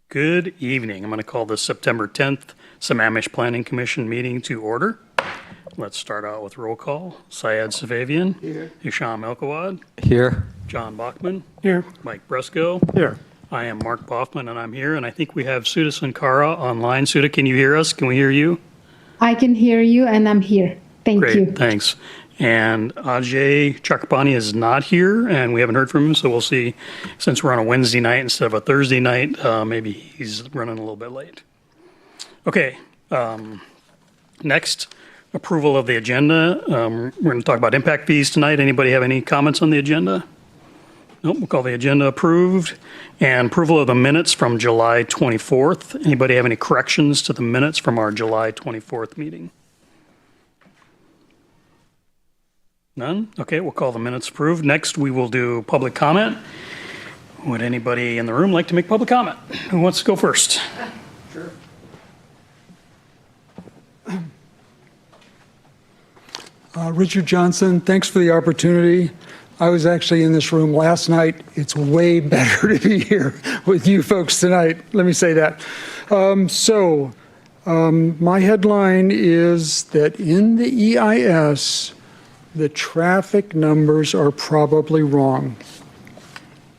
Good evening. I'm going to call the September 10th Sammamish Planning Commission meeting to order. Let's start out with roll call. Syed Savavian. Here. Hisham Elkawad. Here. John Bachman. Here. Mike Bresco. Here. I am Mark Boffman, and I'm here. And I think we have Sudha Sankara online. Sudha, can you hear us? Can we hear you? I can hear you, and I'm here. Thank you. Great, thanks. And Ajay Chakrapani is not here, and we haven't heard from him, so we'll see. Since we're on a Wednesday night instead of a Thursday night, maybe he's running a little bit late. Okay, next, approval of the agenda. We're going to talk about impact fees tonight. Anybody have any comments on the agenda? Nope, we'll call the agenda approved. And approval of the minutes from July 24th. Anybody have any corrections to the minutes from our July 24th meeting? None? Okay, we'll call the minutes approved. Next, we will do public comment. Would anybody in the room like to make public comment? Who wants to go first? Sure. Richard Johnson, thanks for the opportunity. I was actually in this room last night. It's way better to be here with you folks tonight. Let me say that. My headline is that in the EIS, the traffic numbers are probably wrong.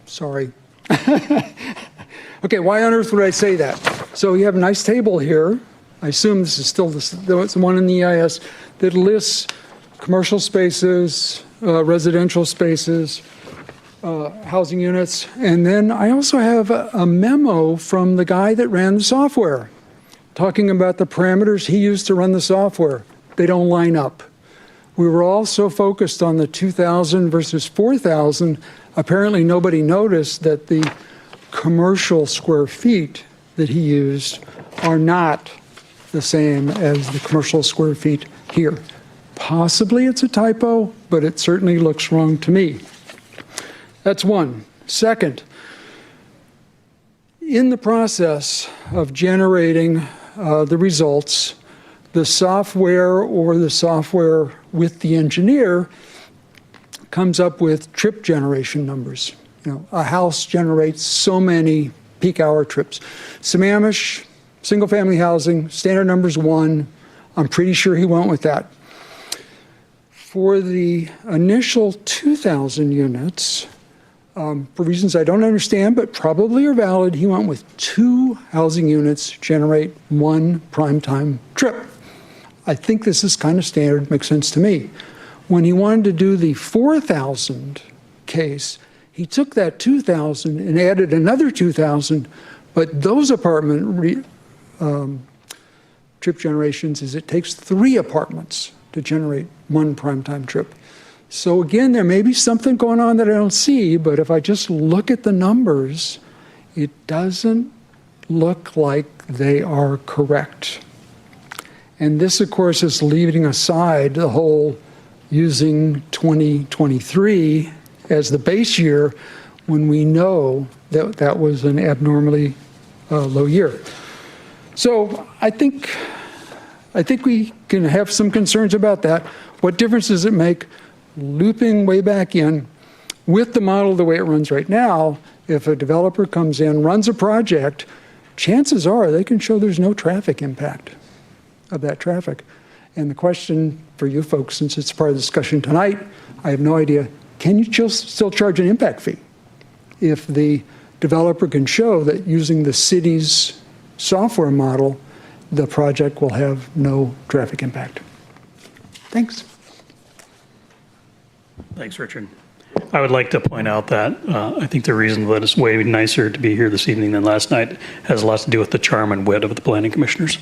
Sorry. Okay, why on earth would I say that? So you have a nice table here. I assume this is still the one in the EIS that lists commercial spaces, residential spaces, housing units. And then I also have a memo from the guy that ran the software talking about the parameters he used to run the software. They don't line up. We were all so focused on the 2,000 versus 4,000, apparently nobody noticed that the commercial square feet that he used are not the same as the commercial square feet here. Possibly it's a typo, but it certainly looks wrong to me. That's one. Second, in the process of generating the results, the software or the software with the engineer comes up with trip generation numbers. You know, a house generates so many peak hour trips. Sammamish, single family housing, standard number's 1. I'm pretty sure he went with that. For the initial 2,000 units, for reasons I don't understand, but probably are valid, he went with 2 housing units generate 1 primetime trip. I think this is kind of standard, makes sense to me. When he wanted to do the 4,000 case, he took that 2,000 and added another 2,000, but those apartment trip generations is it takes 3 apartments to generate 1 primetime trip. So again, there may be something going on that I don't see, but if I just look at the numbers, it doesn't look like they are correct. And this, of course, is leaving aside the whole using 2023 as the base year when we know that that was an abnormally low year. So I think we can have some concerns about that. What difference does it make looping way back in with the model the way it runs right now? If a developer comes in, runs a project, chances are they can show there's no traffic impact of that traffic. And the question for you folks, since it's part of the discussion tonight, I have no idea, can you still charge an impact fee if the developer can show that using the city's software model, the project will have no traffic impact? Thanks. Thanks, Richard. I would like to point out that I think the reason that it's way nicer to be here this evening than last night has a lot to do with the charm and wit of the planning commissioners.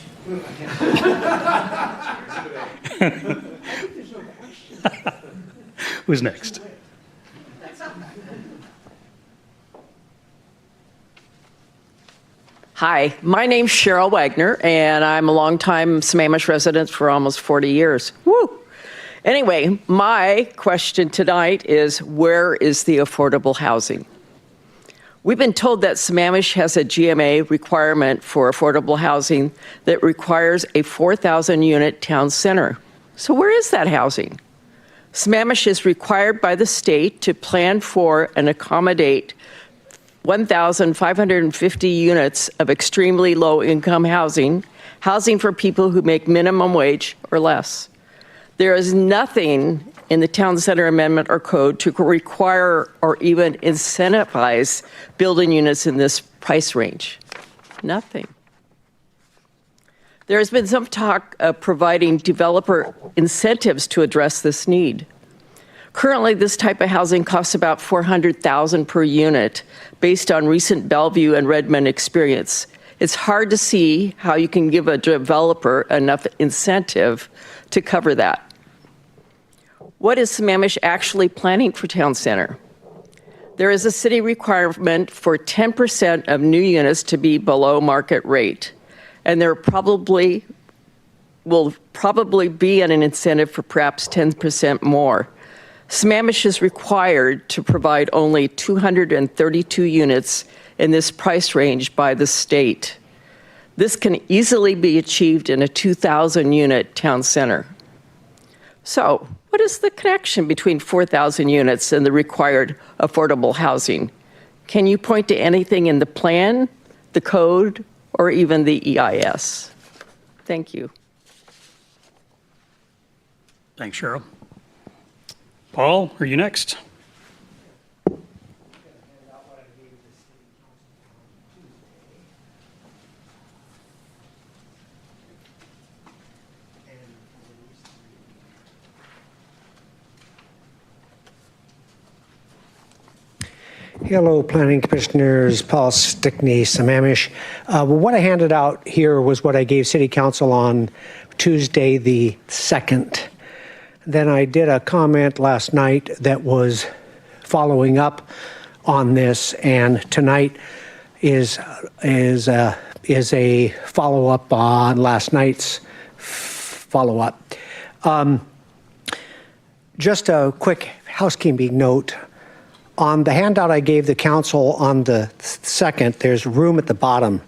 Who's next? Hi, my name's Cheryl Wagner, and I'm a longtime Sammamish resident for almost 40 years. Woo! Anyway, my question tonight is, where is the affordable housing? We've been told that Sammamish has a GMA requirement for affordable housing that requires a 4,000 unit town center. So where is that housing? Sammamish is required by the state to plan for and accommodate 1,550 units of extremely low-income housing, housing for people who make minimum wage or less. There is nothing in the Town Center Amendment or Code to require or even incentivize building units in this price range. Nothing. There has been some talk of providing developer incentives to address this need. Currently, this type of housing costs about $400,000 per unit based on recent Bellevue and Redmond experience. It's hard to see how you can give a developer enough incentive to cover that. What is Sammamish actually planning for Town Center? There is a city requirement for 10% of new units to be below market rate, and there will probably be an incentive for perhaps 10% more. Sammamish is required to provide only 232 units in this price range by the state. This can easily be achieved in a 2,000-unit town center. So, what is the connection between 4,000 units and the required affordable housing? Can you point to anything in the plan, the code, or even the EIS? Thank you. Thanks, Cheryl. Paul, are you next? Hello, Planning Commissioners. Paul Stickney, Sammamish. What I handed out here was what I gave City Council on Tuesday the 2nd. Then I did a comment last night that was following up on this, and tonight is a follow-up on last night's follow-up. Just a quick housekeeping note. On the handout I gave the council on the 2nd, there's room at the bottom,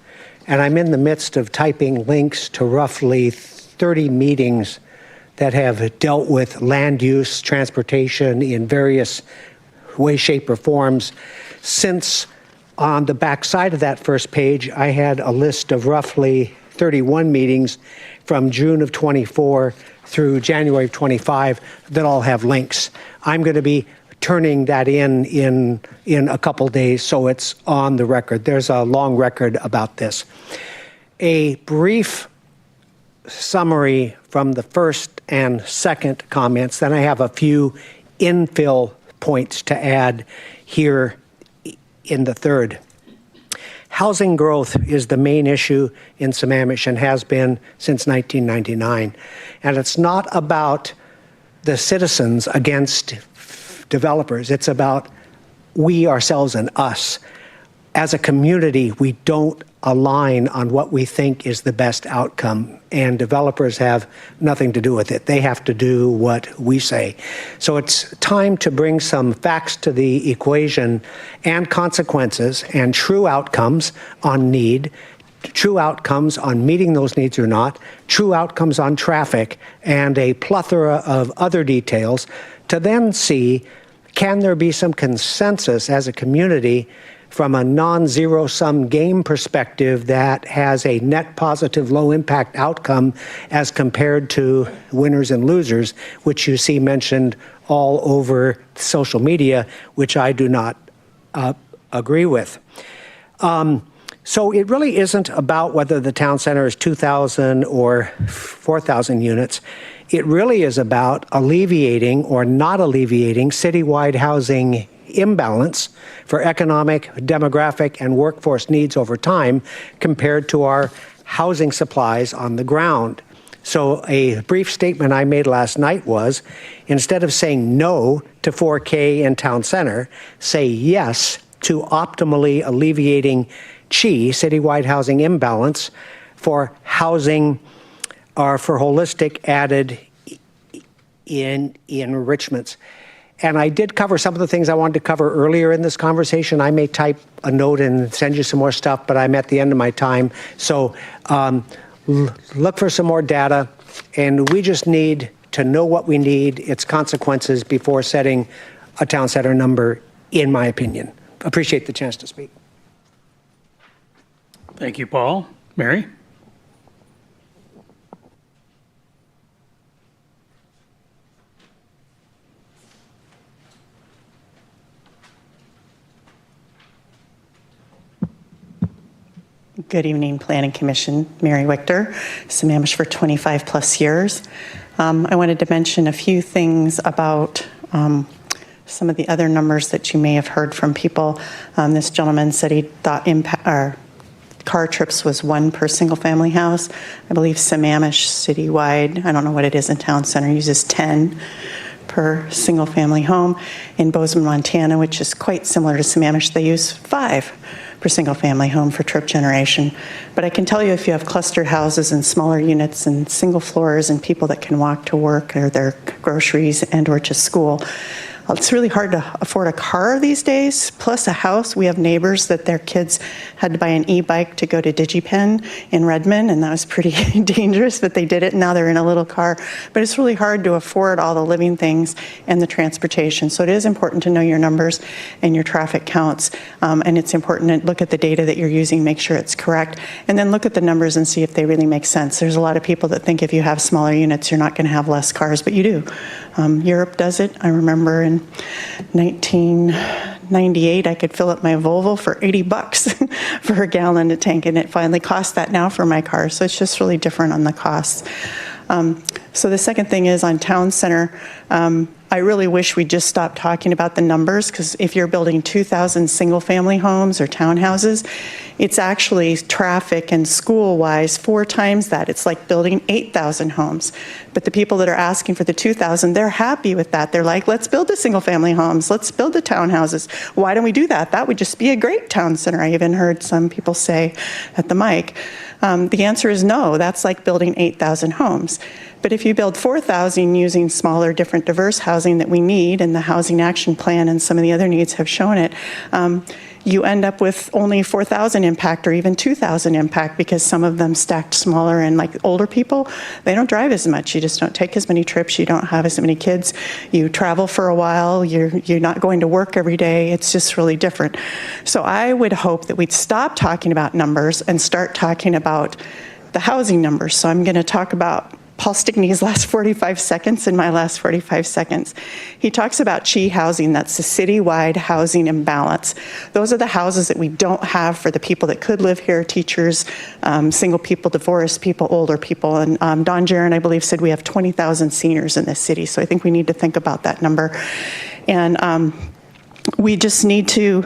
and I'm in the midst of typing links to roughly 30 meetings that have dealt with land use, transportation in various ways, shape, or forms. Since on the back side of that first page, I had a list of roughly 31 meetings from June of 24 through January of 25 that all have links. I'm going to be turning that in a couple days, so it's on the record. There's a long record about this. A brief summary from the first and second comments, then I have a few infill points to add here in the third. Housing growth is the main issue in Sammamish and has been since 1999. And it's not about the citizens against developers. It's about we ourselves and us. As a community, we don't align on what we think is the best outcome, and developers have nothing to do with it. They have to do what we say. So it's time to bring some facts to the equation and consequences and true outcomes on need, true outcomes on meeting those needs or not, true outcomes on traffic, and a plethora of other details to then see, can there be some consensus as a community from a non-zero-sum game perspective that has a net positive low-impact outcome as compared to winners and losers, which you see mentioned all over social media, which I do not agree with. So it really isn't about whether the town center is 2,000 or 4,000 units. It really is about alleviating or not alleviating citywide housing imbalance for economic, demographic, and workforce needs over time compared to our housing supplies on the ground. So a brief statement I made last night was, instead of saying no to 4K in town center, say yes to optimally alleviating citywide housing imbalance for housing or for holistic added enrichments. And I did cover some of the things I wanted to cover earlier in this conversation. I may type a note and send you some more stuff, but I'm at the end of my time. So look for some more data, and we just need to know what we need, its consequences, before setting a town center number, in my opinion. Appreciate the chance to speak. Thank you, Paul. Mary? Good evening, Planning Commission. Mary Wichter, Sammamish for 25 plus years. I wanted to mention a few things about some of the other numbers that you may have heard from people. This gentleman said he thought car trips was 1 per single family house. I believe Sammamish citywide, I don't know what it is in Town Center, uses 10 per single family home. In Bozeman, Montana, which is quite similar to Sammamish, they use 5 per single family home for trip generation. But I can tell you, if you have clustered houses and smaller units and single floors and people that can walk to work or their groceries and or to school, it's really hard to afford a car these days, plus a house. We have neighbors that their kids had to buy an e-bike to go to DigiPen in Redmond, and that was pretty dangerous, but they did it, and now they're in a little car. But it's really hard to afford all the living things and the transportation. So it is important to know your numbers and your traffic counts, and it's important to look at the data that you're using, make sure it's correct, and then look at the numbers and see if they really make sense. There's a lot of people that think if you have smaller units, you're not going to have less cars, but you do. Europe does it. I remember in 1998, I could fill up my Volvo for $80 for a gallon to tank, and it finally costs that now for my car. So it's just really different on the costs. So the second thing is on Town Center, I really wish we'd just stop talking about the numbers, because if you're building 2,000 single-family homes or townhouses, it's actually traffic and school-wise 4 times that. It's like building 8,000 homes. But the people that are asking for the 2,000, they're happy with that. They're like, let's build the single-family homes. Let's build the townhouses. Why don't we do that? That would just be a great town center. I even heard some people say at the mic. The answer is no. That's like building 8,000 homes. But if you build 4,000 using smaller, different, diverse housing that we need, and the Housing Action Plan and some of the other needs have shown it, you end up with only 4,000 impact or even 2,000 impact, because some of them stacked smaller, and like older people, they don't drive as much. You just don't take as many trips. You don't have as many kids. You travel for a while. You're not going to work every day. It's just really different. So I would hope that we'd stop talking about numbers and start talking about the housing numbers. So I'm going to talk about Paul Stickney's last 45 seconds and my last 45 seconds. He talks about CHI housing. That's the citywide housing imbalance. Those are the houses that we don't have for the people that could live here, teachers, single people, divorced people, older people. And Don Jaron, I believe, said we have 20,000 seniors in this city. So I think we need to think about that number. And we just need to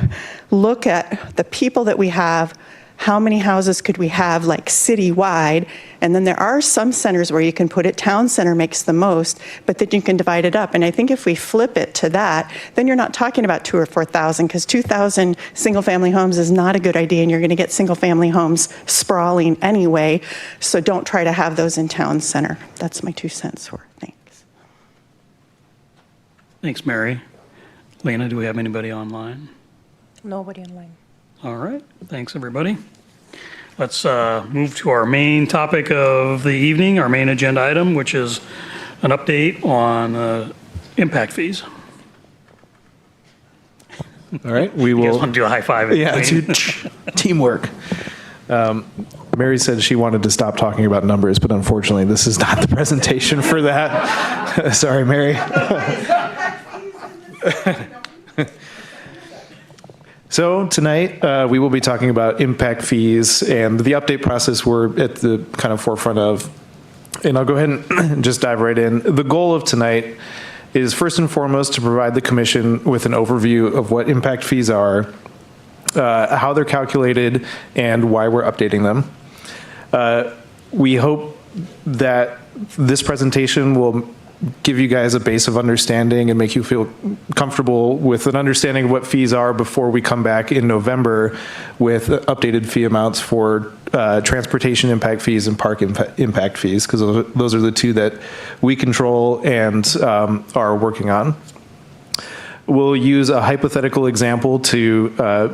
look at the people that we have. How many houses could we have, like citywide? And then there are some centers where you can put it, Town Center makes the most, but then you can divide it up. And I think if we flip it to that, then you're not talking about 2,000 or 4,000, because 2,000 single family homes is not a good idea, and you're gonna get single family homes sprawling anyway. So don't try to have those in Town Center. That's my 2 cents worth. Thanks. Thanks, Mary. Lena, do we have anybody online? Nobody online. All right, thanks, everybody. Let's move to our main topic of the evening, our main agenda item, which is an update on impact fees. All right, we You guys will. want to do a high five? Yeah, teamwork. Mary said she wanted to stop talking about numbers, but unfortunately, this is not the presentation for that. Sorry, Mary. So tonight, we will be talking about impact fees and the update process we're at the kind of forefront of. And I'll go ahead and just dive right in. The goal of tonight is first and foremost to provide the commission with an overview of what impact fees are, how they're calculated, and why we're updating them. We hope that this presentation will give you guys a base of understanding and make you feel comfortable with an understanding of what fees are before we come back in November with updated fee amounts for transportation impact fees and park impact fees, because those are the two that we control and are working on. We'll use a hypothetical example to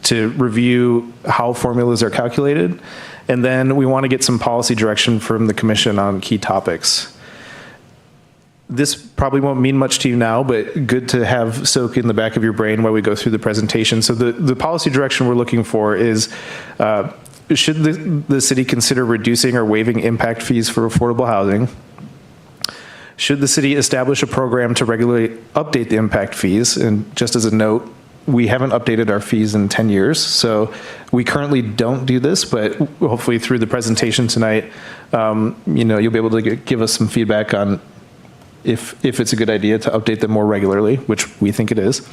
review how formulas are calculated, and then we want to get some policy direction from the commission on key topics. This probably won't mean much to you now, but good to have soak in the back of your brain while we go through the presentation. So the policy direction we're looking for is should the city consider reducing or waiving impact fees for affordable housing? Should the city establish a program to regularly update the impact fees? And just as a note, we haven't updated our fees in 10 years, so we currently don't do this, but hopefully through the presentation tonight, you'll be able to give us some feedback on if it's a good idea to update them more regularly, which we think it is.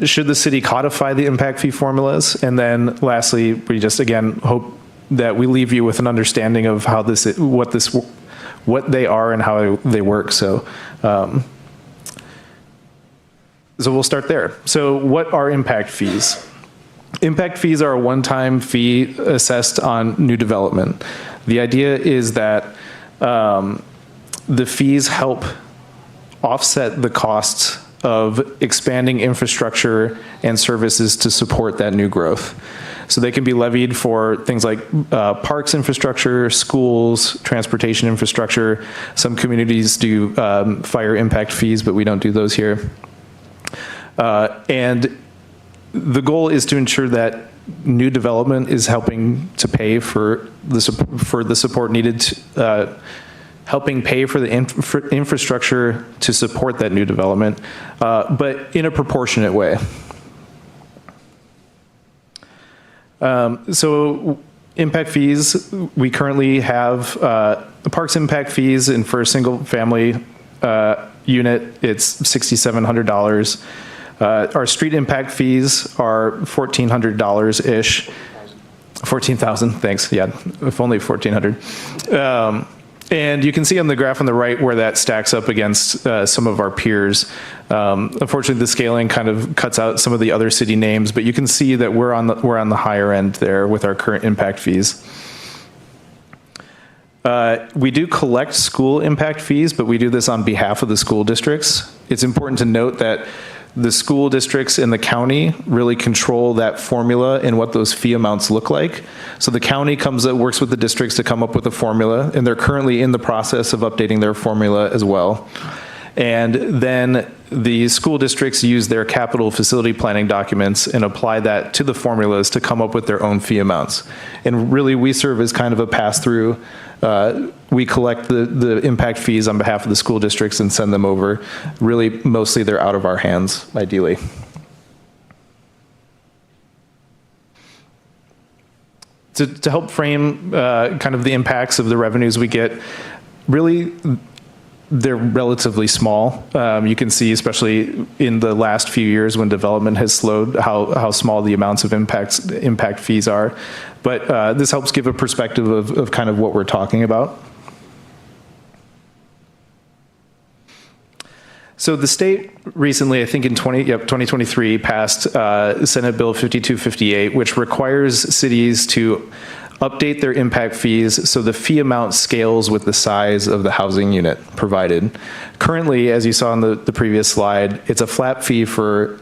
Should the city codify the impact fee formulas? And then lastly, we just, again, hope that we leave you with an understanding of how what they are and how they work. So we'll start there. So what are impact fees? Impact fees are a one-time fee assessed on new development. The idea is that the fees help offset the costs of expanding infrastructure and services to support that new growth. So they can be levied for things like parks infrastructure, schools, transportation infrastructure. Some communities do fire impact fees, but we don't do those here. And the goal is to ensure that new development is helping to pay for the support needed to, helping pay for the infrastructure to support that new development, but in a proportionate way. So impact fees, we currently have parks impact fees, and for a single family unit, it's $6,700. Our street impact fees are $1,400-ish. 14,000, thanks, yeah, if only 1,400. And you can see on the graph on the right where that stacks up against some of our peers. Unfortunately, the scaling kind of cuts out some of the other city names, but you can see that we're on the higher end there with our current impact fees. We do collect school impact fees, but we do this on behalf of the school districts. It's important to note that the school districts in the county really control that formula and what those fee amounts look like. So the county works with the districts to come up with a formula, and they're currently in the process of updating their formula as well. And then the school districts use their capital facility planning documents and apply that to the formulas to come up with their own fee amounts. And really, we serve as kind of a pass-through. We collect the impact fees on behalf of the school districts and send them over. Really, mostly they're out of our hands, ideally. To help frame kind of the impacts of the revenues we get, really, they're relatively small. You can see, especially in the last few years when development has slowed, how small the amounts of impact fees are. But this helps give a perspective of kind of what we're talking about. So the state recently, I think in 2023, passed Senate Bill 5258, which requires cities to update their impact fees so the fee amount scales with the size of the housing unit provided. Currently, as you saw on the previous slide, it's a flat fee for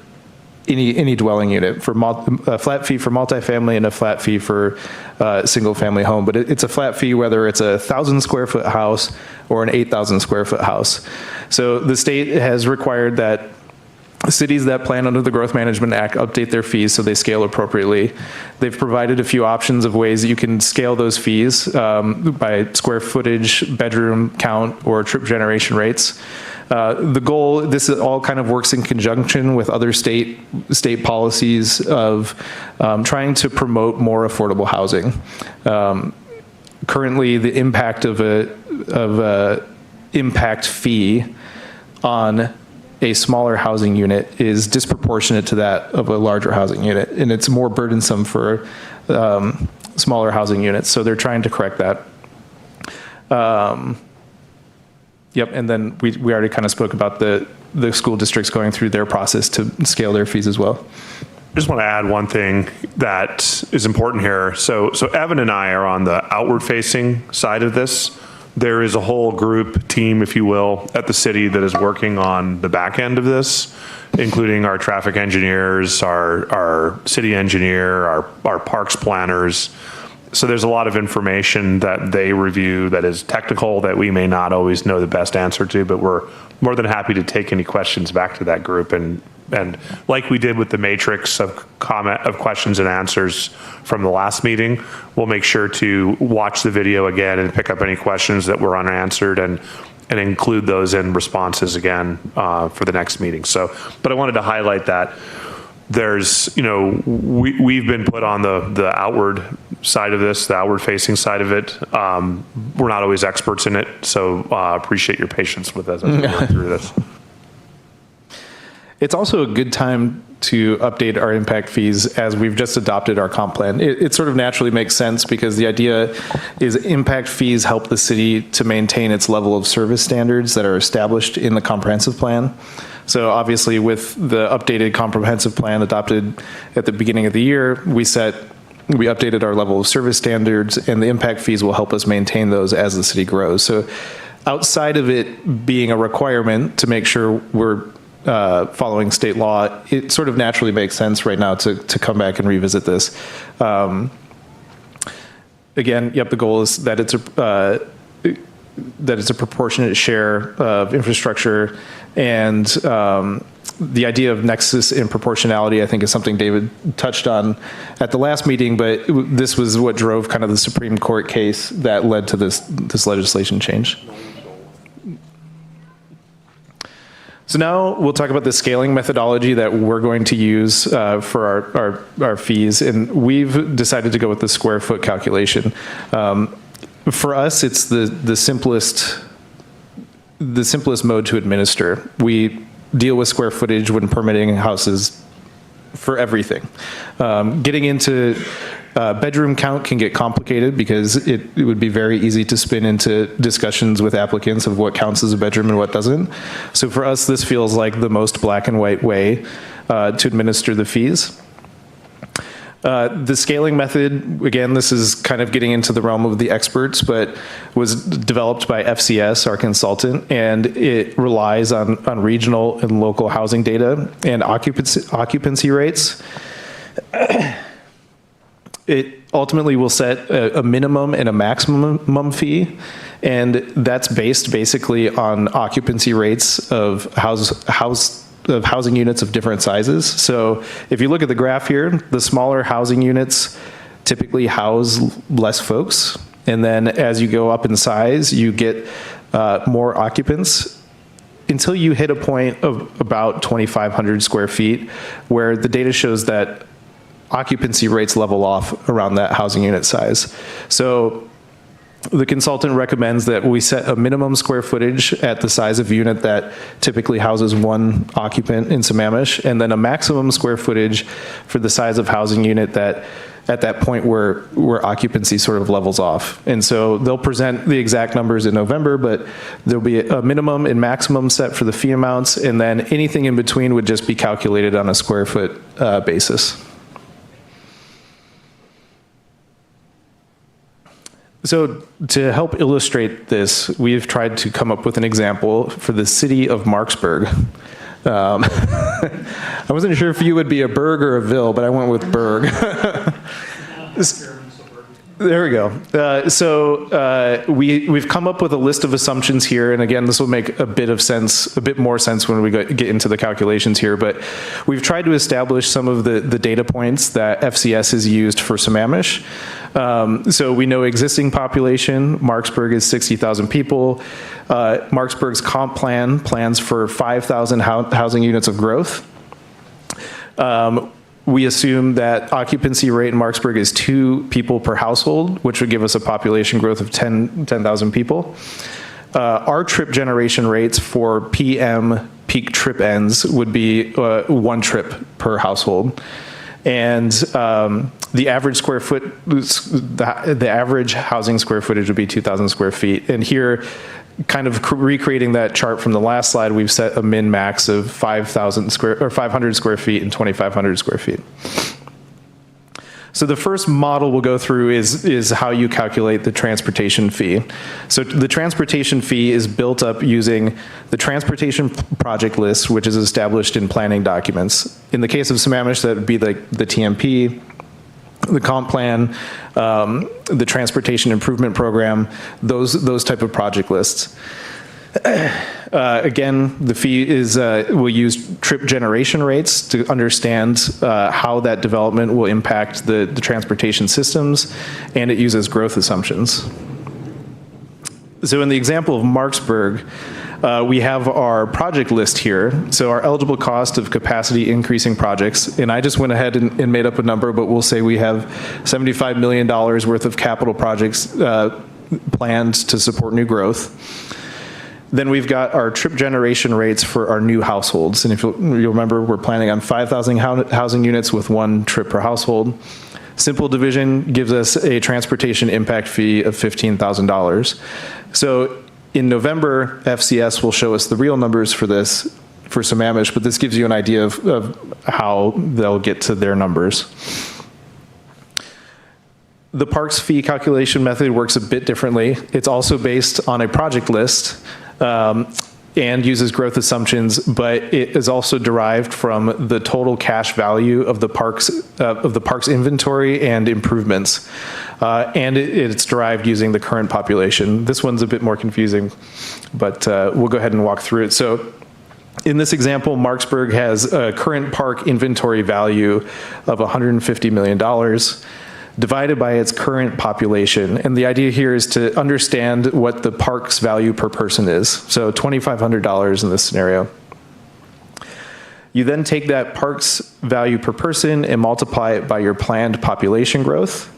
any dwelling unit, a flat fee for multifamily and a flat fee for single family home. But it's a flat fee whether it's a 1,000 square foot house or an 8,000 square foot house. So the state has required that cities that plan under the Growth Management Act update their fees so they scale appropriately. They've provided a few options of ways that you can scale those fees by square footage, bedroom count, or trip generation rates. The goal, this all kind of works in conjunction with other state policies of trying to promote more affordable housing. Currently, the impact of a impact fee on a smaller housing unit is disproportionate to that of a larger housing unit, and it's more burdensome for smaller housing units. So they're trying to correct that. Yep, and then we already kind of spoke about the school districts going through their process to scale their fees as well. I just want to add one thing that is important here. So Evan and I are on the outward-facing side of this. There is a whole group, team, if you will, at the city that is working on the back end of this, including our traffic engineers, our city engineer, our parks planners. So there's a lot of information that they review that is technical that we may not always know the best answer to, but we're more than happy to take any questions back to that group. And like we did with the matrix of questions and answers from the last meeting, we'll make sure to watch the video again and pick up any questions that were unanswered and include those in responses again for the next meeting. So, but I wanted to highlight that there's, we've been put on the outward side of this, the outward facing side of it. We're not always experts in it, so appreciate your patience with us as we work through this. It's also a good time to update our impact fees as we've just adopted our comp plan. It sort of naturally makes sense because the idea is impact fees help the city to maintain its level of service standards that are established in the comprehensive plan. So obviously with the updated comprehensive plan adopted at the beginning of the year, we updated our level of service standards, and the impact fees will help us maintain those as the city grows. So outside of it being a requirement to make sure we're following state law, it sort of naturally makes sense right now to come back and revisit this. Again, the goal is that it's a proportionate share of infrastructure, and the idea of nexus and proportionality, I think, is something David touched on at the last meeting, but this was what drove kind of the Supreme Court case that led to this legislation change. So now we'll talk about the scaling methodology that we're going to use for our fees, and we've decided to go with the square foot calculation. For us, it's the simplest mode to administer. We deal with square footage when permitting houses for everything. Getting into bedroom count can get complicated because it would be very easy to spin into discussions with applicants of what counts as a bedroom and what doesn't. So for us, this feels like the most black and white way to administer the fees. The scaling method, again, this is kind of getting into the realm of the experts, but was developed by FCS, our consultant, and it relies on regional and local housing data and occupancy rates. It ultimately will set a minimum and a maximum fee, and that's based basically on occupancy rates of housing units of different sizes. So if you look at the graph here, the smaller housing units typically house less folks, and then as you go up in size, you get more occupants until you hit a point of about 2,500 square feet, where the data shows that occupancy rates level off around that housing unit size. So the consultant recommends that we set a minimum square footage at the size of unit that typically houses one occupant in Sammamish, and then a maximum square footage for the size of housing unit that at that point where occupancy sort of levels off. And so they'll present the exact numbers in November, but there'll be a minimum and maximum set for the fee amounts, and then anything in between would just be calculated on a square foot basis. So to help illustrate this, we've tried to come up with an example for the city of Marksburg. I wasn't sure if you would be a Berg or a Ville, but I went with Berg. There we go. So we've come up with a list of assumptions here, and again, this will make a bit more sense when we get into the calculations here, but we've tried to establish some of the data points that FCS has used for Sammamish. So we know existing population, Marksburg is 60,000 people. Marksburg's comp plan plans for 5,000 housing units of growth. We assume that occupancy rate in Marksburg is 2 people per household, which would give us a population growth of 10,000 people. Our trip generation rates for PM peak trip ends would be 1 trip per household. And the average the average housing square footage would be 2,000 square feet. And here, kind of recreating that chart from the last slide, we've set a min max of 500 square feet and 2,500 square feet. So the first model we'll go through is how you calculate the transportation fee. So the transportation fee is built up using the transportation project list, which is established in planning documents. In the case of Sammamish, that would be the TMP. the comp plan, the transportation improvement program, those type of project lists. Again, the fee is, we'll use trip generation rates to understand how that development will impact the transportation systems, and it uses growth assumptions. So in the example of Marksburg, we have our project list here. So our eligible cost of capacity increasing projects, and I just went ahead and made up a number, but we'll say we have $75 million worth of capital projects planned to support new growth. Then we've got our trip generation rates for our new households. And if you'll remember, we're planning on 5,000 housing units with 1 trip per household. Simple division gives us a transportation impact fee of $15,000. So in November, FCS will show us the real numbers for this, for Sammamish, but this gives you an idea of how they'll get to their numbers. The parks fee calculation method works a bit differently. It's also based on a project list and uses growth assumptions, but it is also derived from the total cash value of the parks inventory and improvements. And it's derived using the current population. This one's a bit more confusing, but we'll go ahead and walk through it. So in this example, Marksburg has a current park inventory value of $150 million divided by its current population. And the idea here is to understand what the park's value per person is. So $2,500 in this scenario. You then take that park's value per person and multiply it by your planned population growth.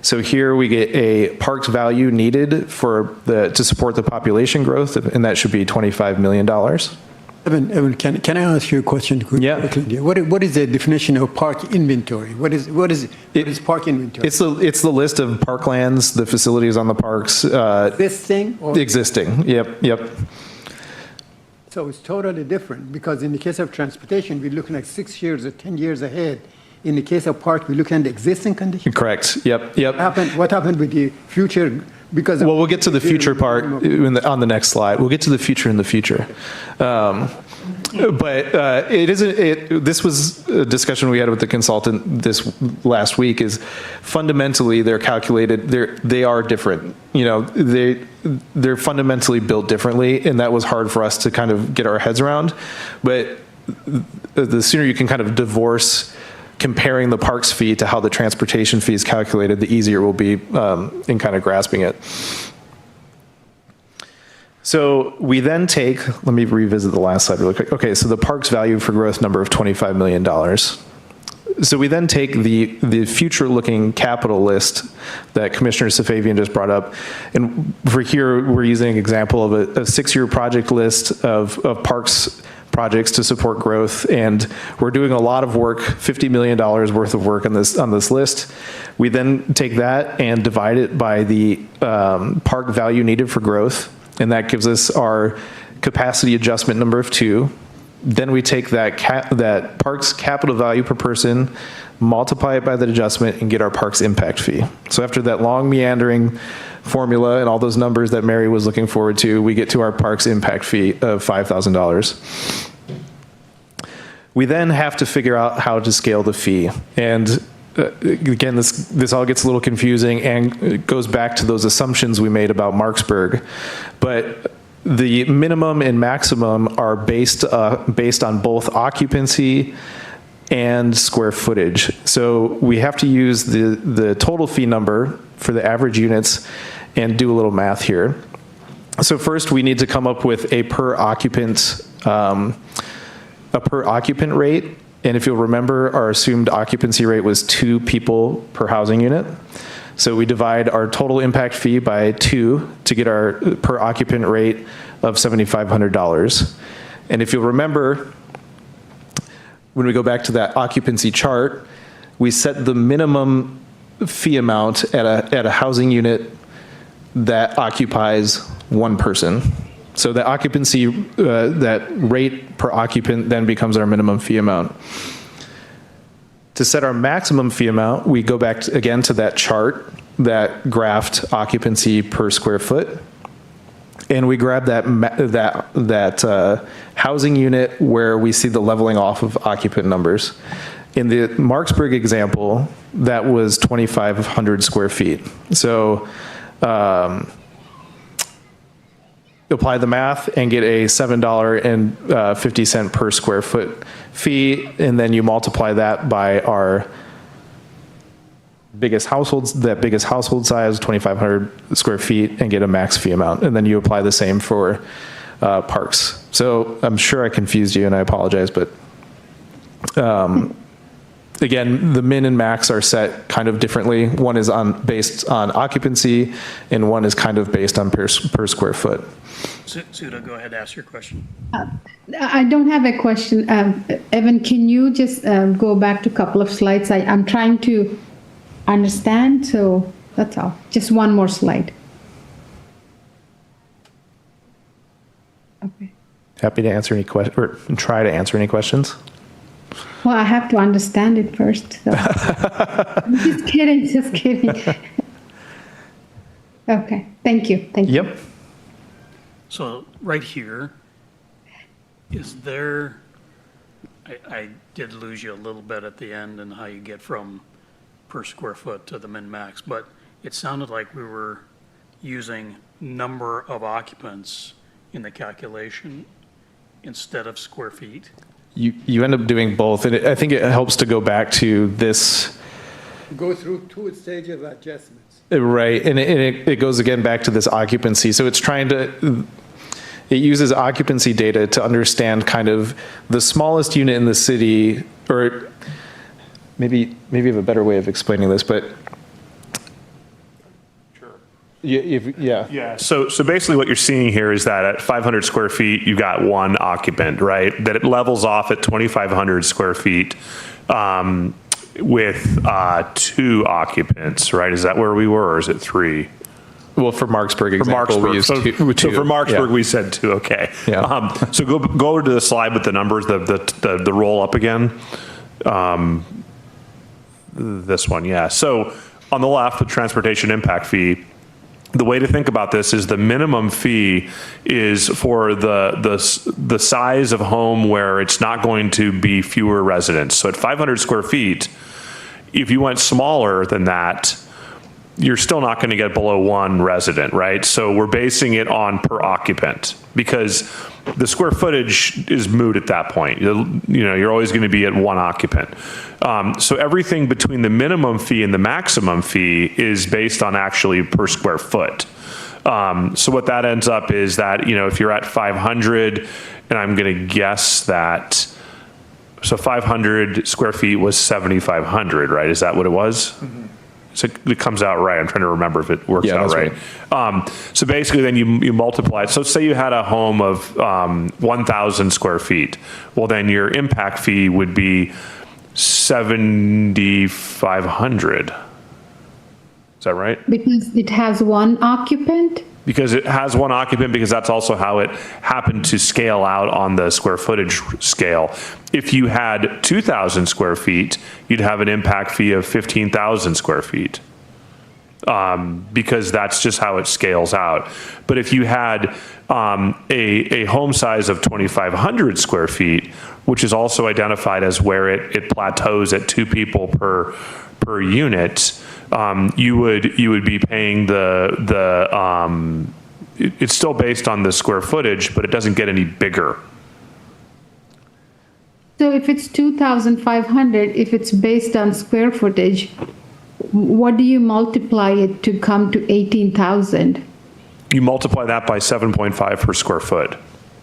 So here we get a park's value needed to support the population growth, and that should be $25 million. Evan, can I ask you a question quickly? Yeah. What is the definition of park inventory? What is park inventory? It's the list of parklands, the facilities on the parks. This thing? Or? Existing, yep. So it's totally different, because in the case of transportation, we're looking at 6 years or 10 years ahead. In the case of park, we're looking at the existing conditions. Correct, yep. What happened with the future? Because well, we'll get to the future part on the next slide. We'll get to the future in the future. But this was a discussion we had with the consultant this last week. Is fundamentally they're calculated. They are different. You know, they're fundamentally built differently, and that was hard for us to kind of get our heads around. But the sooner you can kind of divorce comparing the parks fee to how the transportation fee is calculated, the easier it will be in kind of grasping it. So we then take, let me revisit the last slide really quick. Okay, so the parks value for growth number of $25 million. So we then take the future-looking capital list that Commissioner Safavian just brought up, and for here we're using an example of a 6-year project list of parks projects to support growth, and we're doing a lot of work, $50 million worth of work on this list. We then take that and divide it by the park value needed for growth, and that gives us our capacity adjustment number of 2. Then we take that park's capital value per person, multiply it by that adjustment, and get our park's impact fee. So after that long meandering formula and all those numbers that Mary was looking forward to, we get to our park's impact fee of $5,000. We then have to figure out how to scale the fee. And again, this all gets a little confusing and it goes back to those assumptions we made about Marksburg. But the minimum and maximum are based on both occupancy and square footage. So we have to use the total fee number for the average units and do a little math here. So first we need to come up with a per occupant rate. And if you'll remember, our assumed occupancy rate was 2 people per housing unit. So we divide our total impact fee by 2 to get our per occupant rate of $7,500. And if you'll remember, when we go back to that occupancy chart, we set the minimum fee amount at a housing unit that occupies 1 person. So the occupancy, that rate per occupant then becomes our minimum fee amount. To set our maximum fee amount, we go back again to that chart that graphed occupancy per square foot. And we grab that housing unit where we see the leveling off of occupant numbers. In the Marksburg example, that was 2,500 square feet. So apply the math and get a $7.50 per square foot fee, and then you multiply that by our biggest households, that biggest household size, 2,500 square feet, and get a max fee amount. And then you apply the same for parks. So I'm sure I confused you, and I apologize, but again, the min and max are set kind of differently. One is based on occupancy, and one is kind of based on per square foot. Sudha, go ahead, ask your question. I don't have a question. Evan, can you just go back to a couple of slides? I'm trying to understand, so that's all. Just one more slide. Okay. Happy to answer any questions, or try to answer any questions. Well, I have to understand it first. So. Just kidding, just kidding. Okay, thank you. Thank you. Yep. So right here, is there, I did lose you a little bit at the end and how you get from per square foot to the min max, but it sounded like we were using number of occupants in the calculation instead of square feet. You end up doing both, and I think it helps to go back to this. Go through two stages of adjustments. Right, and it goes again back to this occupancy. So it's it uses occupancy data to understand kind of the smallest unit in the city, or maybe you have a better way of explaining this, but. Yeah. So basically what you're seeing here is that at 500 square feet, you've got one occupant, right? That it levels off at 2,500 square feet with two occupants, right? Is that where we were, or is it three? Well, for Marksburg For example, we used two. So for Marksburg, we said two, okay. Yeah. So go over to the slide with the numbers, the roll up again. This one, yeah. So on the left, the transportation impact fee. The way to think about this is the minimum fee is for the size of home where it's not going to be fewer residents. So at 500 square feet, if you went smaller than that, you're still not going to get below one resident, right? So we're basing it on per occupant because the square footage is moot at that point. You're always going to be at one occupant. So everything between the minimum fee and the maximum fee is based on actually per square foot. So what that ends up is that, if you're at 500, and I'm going to guess that, so 500 square feet was 7,500, right? Is that what it was? Mm-hmm. So it comes out right. I'm trying to remember if it works out right. So basically then you multiply it. So say you had a home of 1,000 square feet. Well, then your impact fee would be 7,500. Is that right? Because it has one occupant? Because it has one occupant, because that's also how it happened to scale out on the square footage scale. If you had 2,000 square feet, you'd have an impact fee of 15,000 square feet. Because that's just how it scales out. But if you had a home size of 2,500 square feet, which is also identified as where it plateaus at 2 people per unit, you would be paying it's still based on the square footage, but it doesn't get any bigger. So if it's 2,500, if it's based on square footage, what do you multiply it to come to 18,000? You multiply that by 7.5 per square foot.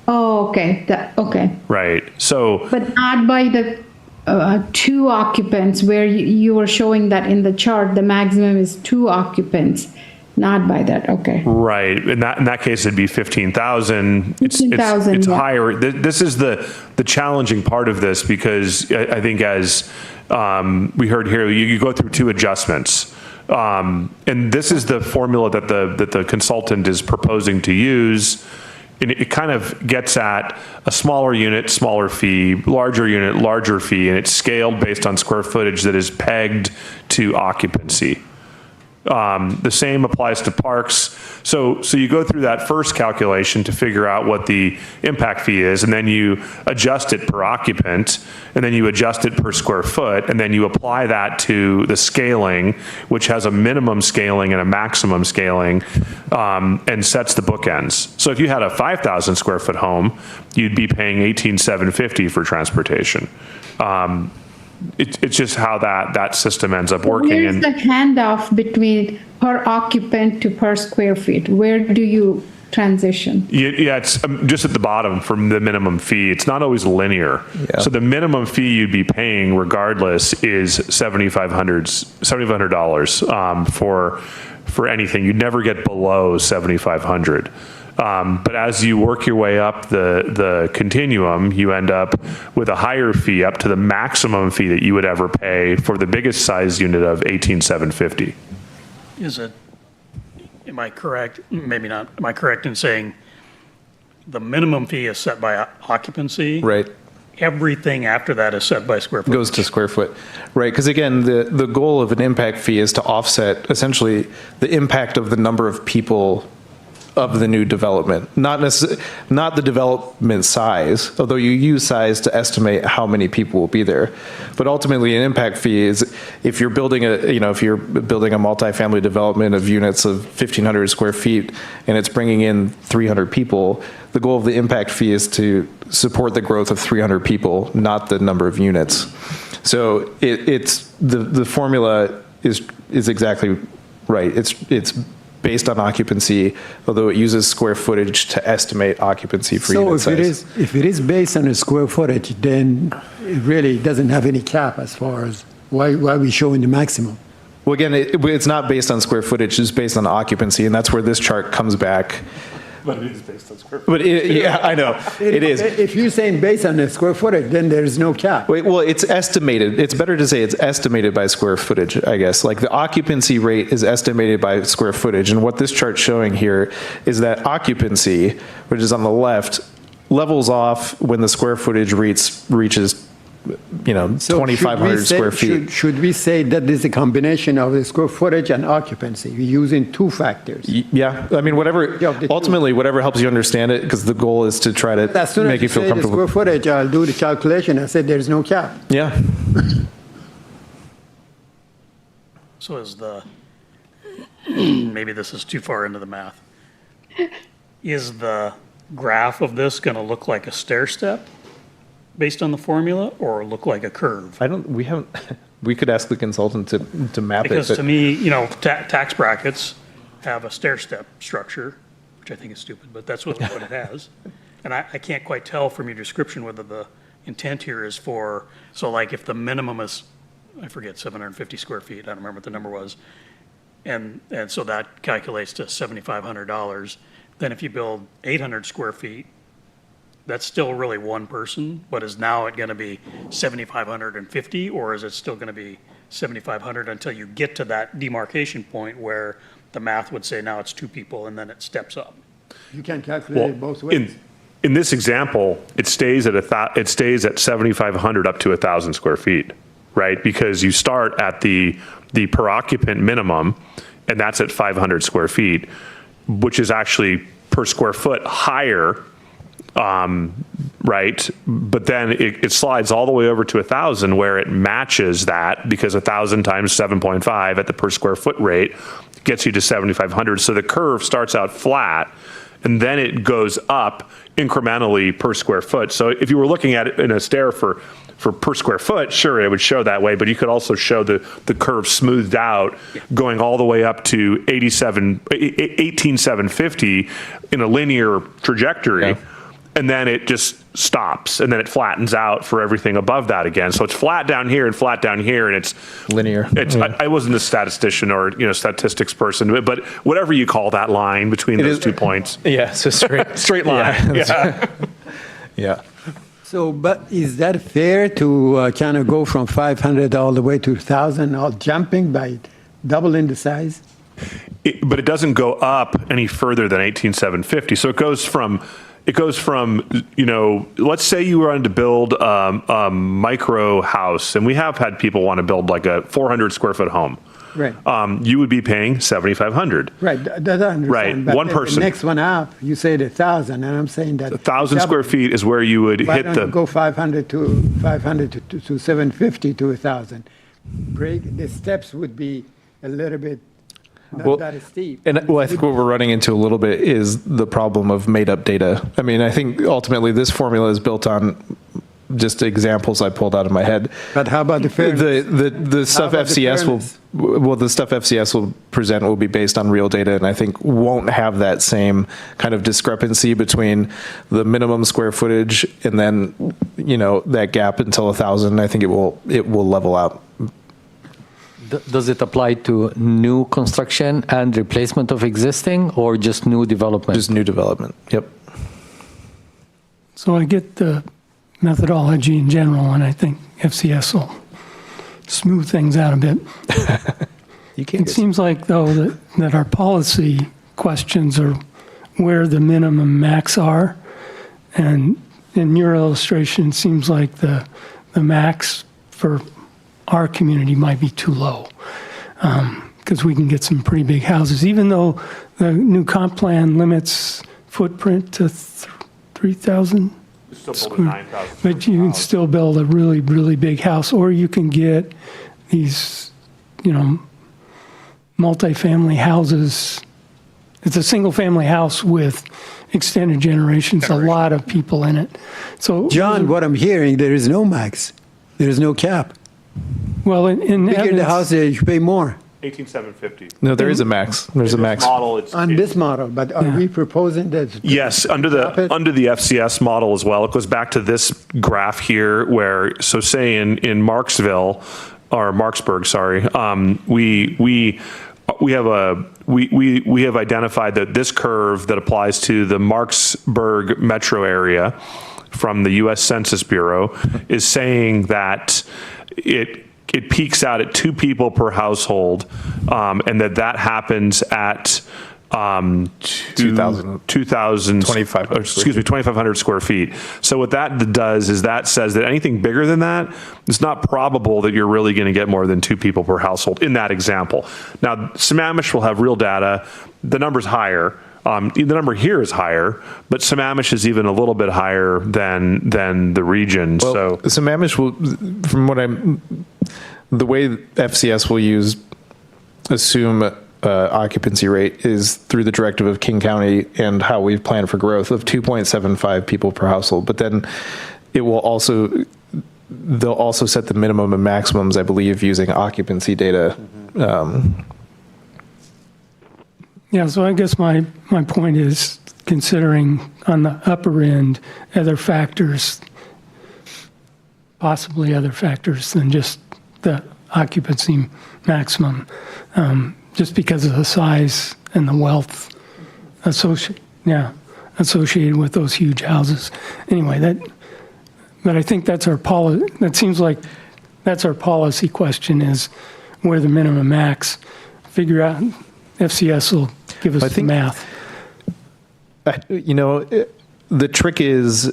Oh, okay. Okay. Right. So, but not by the 2 occupants where you were showing that in the chart, the maximum is 2 occupants. Not by that, okay. Right. In that case, it'd be 15,000. 15,000, It's yeah. higher. This is the challenging part of this, because I think as we heard here, you go through 2 adjustments. And this is the formula that the consultant is proposing to use. And it kind of gets at a smaller unit, smaller fee, larger unit, larger fee, and it's scaled based on square footage that is pegged to occupancy. The same applies to parks. So you go through that first calculation to figure out what the impact fee is, and then you adjust it per occupant, and then you adjust it per square foot, and then you apply that to the scaling, which has a minimum scaling and a maximum scaling, and sets the bookends. So if you had a 5,000 square foot home, you'd be paying $18,750 for transportation. It's just how that system ends up working. Where's the handoff between per occupant to per square feet? Where do you transition? Yeah, it's just at the bottom from the minimum fee. It's not always linear. Yeah. So the minimum fee you'd be paying regardless is $7,500 for anything. You'd never get below $7,500. But as you work your way up the continuum, you end up with a higher fee up to the maximum fee that you would ever pay for the biggest size unit of $18,750. Am I correct? Maybe not. Am I correct in saying the minimum fee is set by occupancy? Right. Everything after that is set by square foot. Goes to square foot. Right. Because again, the goal of an impact fee is to offset essentially the impact of the number of people of the new development, not the development size, although you use size to estimate how many people will be there. But ultimately, an impact fee is if you're building a multifamily development of units of 1,500 square feet and it's bringing in 300 people, the goal of the impact fee is to support the growth of 300 people, not the number of units. So it's the formula is exactly right. It's based on occupancy, although it uses square footage to estimate occupancy for unit size. If it is based on a square footage, then it really doesn't have any cap as far as why we showing the maximum. Well, again, it's not based on square footage, it's based on occupancy, and that's where this chart comes back. But it is based on square footage. Yeah, I know, it is. If you're saying based on the square footage, then there's no cap. Well, it's estimated. It's better to say it's estimated by square footage, I guess. Like the occupancy rate is estimated by square footage. And what this chart's showing here is that occupancy, which is on the left, levels off when the square footage reaches 2,500 square feet. Should we say that there's a combination of the square footage and occupancy? We're using two factors. Yeah, I mean, ultimately, whatever helps you understand it, because the goal is to try to make you feel comfortable. The square footage, I'll do the calculation. I said there's no cap. Yeah. So maybe this is too far into the math. Is the graph of this going to look like a stair step based on the formula, or look like a curve? We could ask the consultant to map Because it. to me, tax brackets have a stair step structure, which I think is stupid, but that's what it has. And I can't quite tell from your description whether the intent here is for, so like if the minimum is, I forget, 750 square feet, I don't remember what the number was, and so that calculates to $7,500. Then if you build 800 square feet, that's still really one person, but is now it going to be 7,550, or is it still going to be 7,500 until you get to that demarcation point where the math would say now it's two people and then it steps up? You can calculate it both ways. In this example, it stays at 7,500 up to 1,000 square feet, right? Because you start at the per occupant minimum, and that's at 500 square feet, which is actually per square foot higher. Right, but then it slides all the way over to 1,000, where it matches that, because 1,000 times 7.5 at the per square foot rate gets you to 7,500. So the curve starts out flat, and then it goes up incrementally per square foot. So if you were looking at it in a stair for per square foot, sure, it would show that way, but you could also show the curve smoothed out, going all the way up to 18,750 in a linear trajectory. Yeah. And then it just stops, and then it flattens out for everything above that again. So it's flat down here and flat down here, and it's Linear. I wasn't a statistician or statistics person, but whatever you call that line between those 2 points. Yeah, so Straight line. Yeah. Yeah. So, but is that fair to kind of go from 500 all the way to 1,000, all jumping by doubling the size? But it doesn't go up any further than 18,750. So it goes from it goes from, let's say you wanted to build a micro house, and we have had people want to build like a 400 square foot home. Right. You would be paying $7,500. Right, that I understand. Right, But one person. The next one up, you said 1,000, and I'm saying that. 1,000 square feet is where you would Why hit don't you the. go 500 to 750 to 1,000? The steps would be a little bit not that steep. And I think what we're running into a little bit is the problem of made up data. I mean, I think ultimately this formula is built on just examples I pulled out of my head. But how about the fairness? The stuff about the FCS fairness? the stuff FCS will present will be based on real data, and I think won't have that same kind of discrepancy between the minimum square footage and then, that gap until 1,000. I think it will level out. Does it apply to new construction and replacement of existing, or just new development? Just new development. Yep. So I get the methodology in general, and I think FCS will smooth things out a bit. It seems like, though, that our policy questions are where the minimum max are. And in your illustration, it seems like the max for our community might be too low, because we can get some pretty big houses, even though the new comp plan limits footprint to 3,000. But you can still build a really, really big house, or you can get these, multifamily houses. It's a single family house with extended generations, a lot of people in it. So, John, what I'm hearing, there is no max. There is no cap. well, in Bigger the evidence, house, you pay more 18,750. No, there is a max. There's a max. Model, it's, on this model, but are we proposing that? yes, under Stop the it. FCS model as well. It goes back to this graph here, where say in Marksville or Marksburg, sorry, we have identified that this curve that applies to the Marksburg metro area from the U.S. Census Bureau is saying that it peaks out at 2 people per household, and that happens at 2,000. 2,500 square feet. So what that does is that says that anything bigger than that, it's not probable that you're really going to get more than 2 people per household in that example. Now, Sammamish will have real data. The number's higher. The number here is higher, but Sammamish is even a little bit higher than the region. Well, Sammamish will, the way FCS will assume occupancy rate is through the directive of King County and how we've planned for growth of 2.75 people per household. But then they'll also set the minimum and maximums, I believe, using occupancy data. yeah, so I guess my point is considering on the upper end other factors, possibly other factors than just the occupancy maximum, just because of the size and the wealth associated with those huge houses. Anyway, but I think that's our policy. That seems like that's our policy question, is where the minimum max. Figure out, FCS will give us the math. The trick is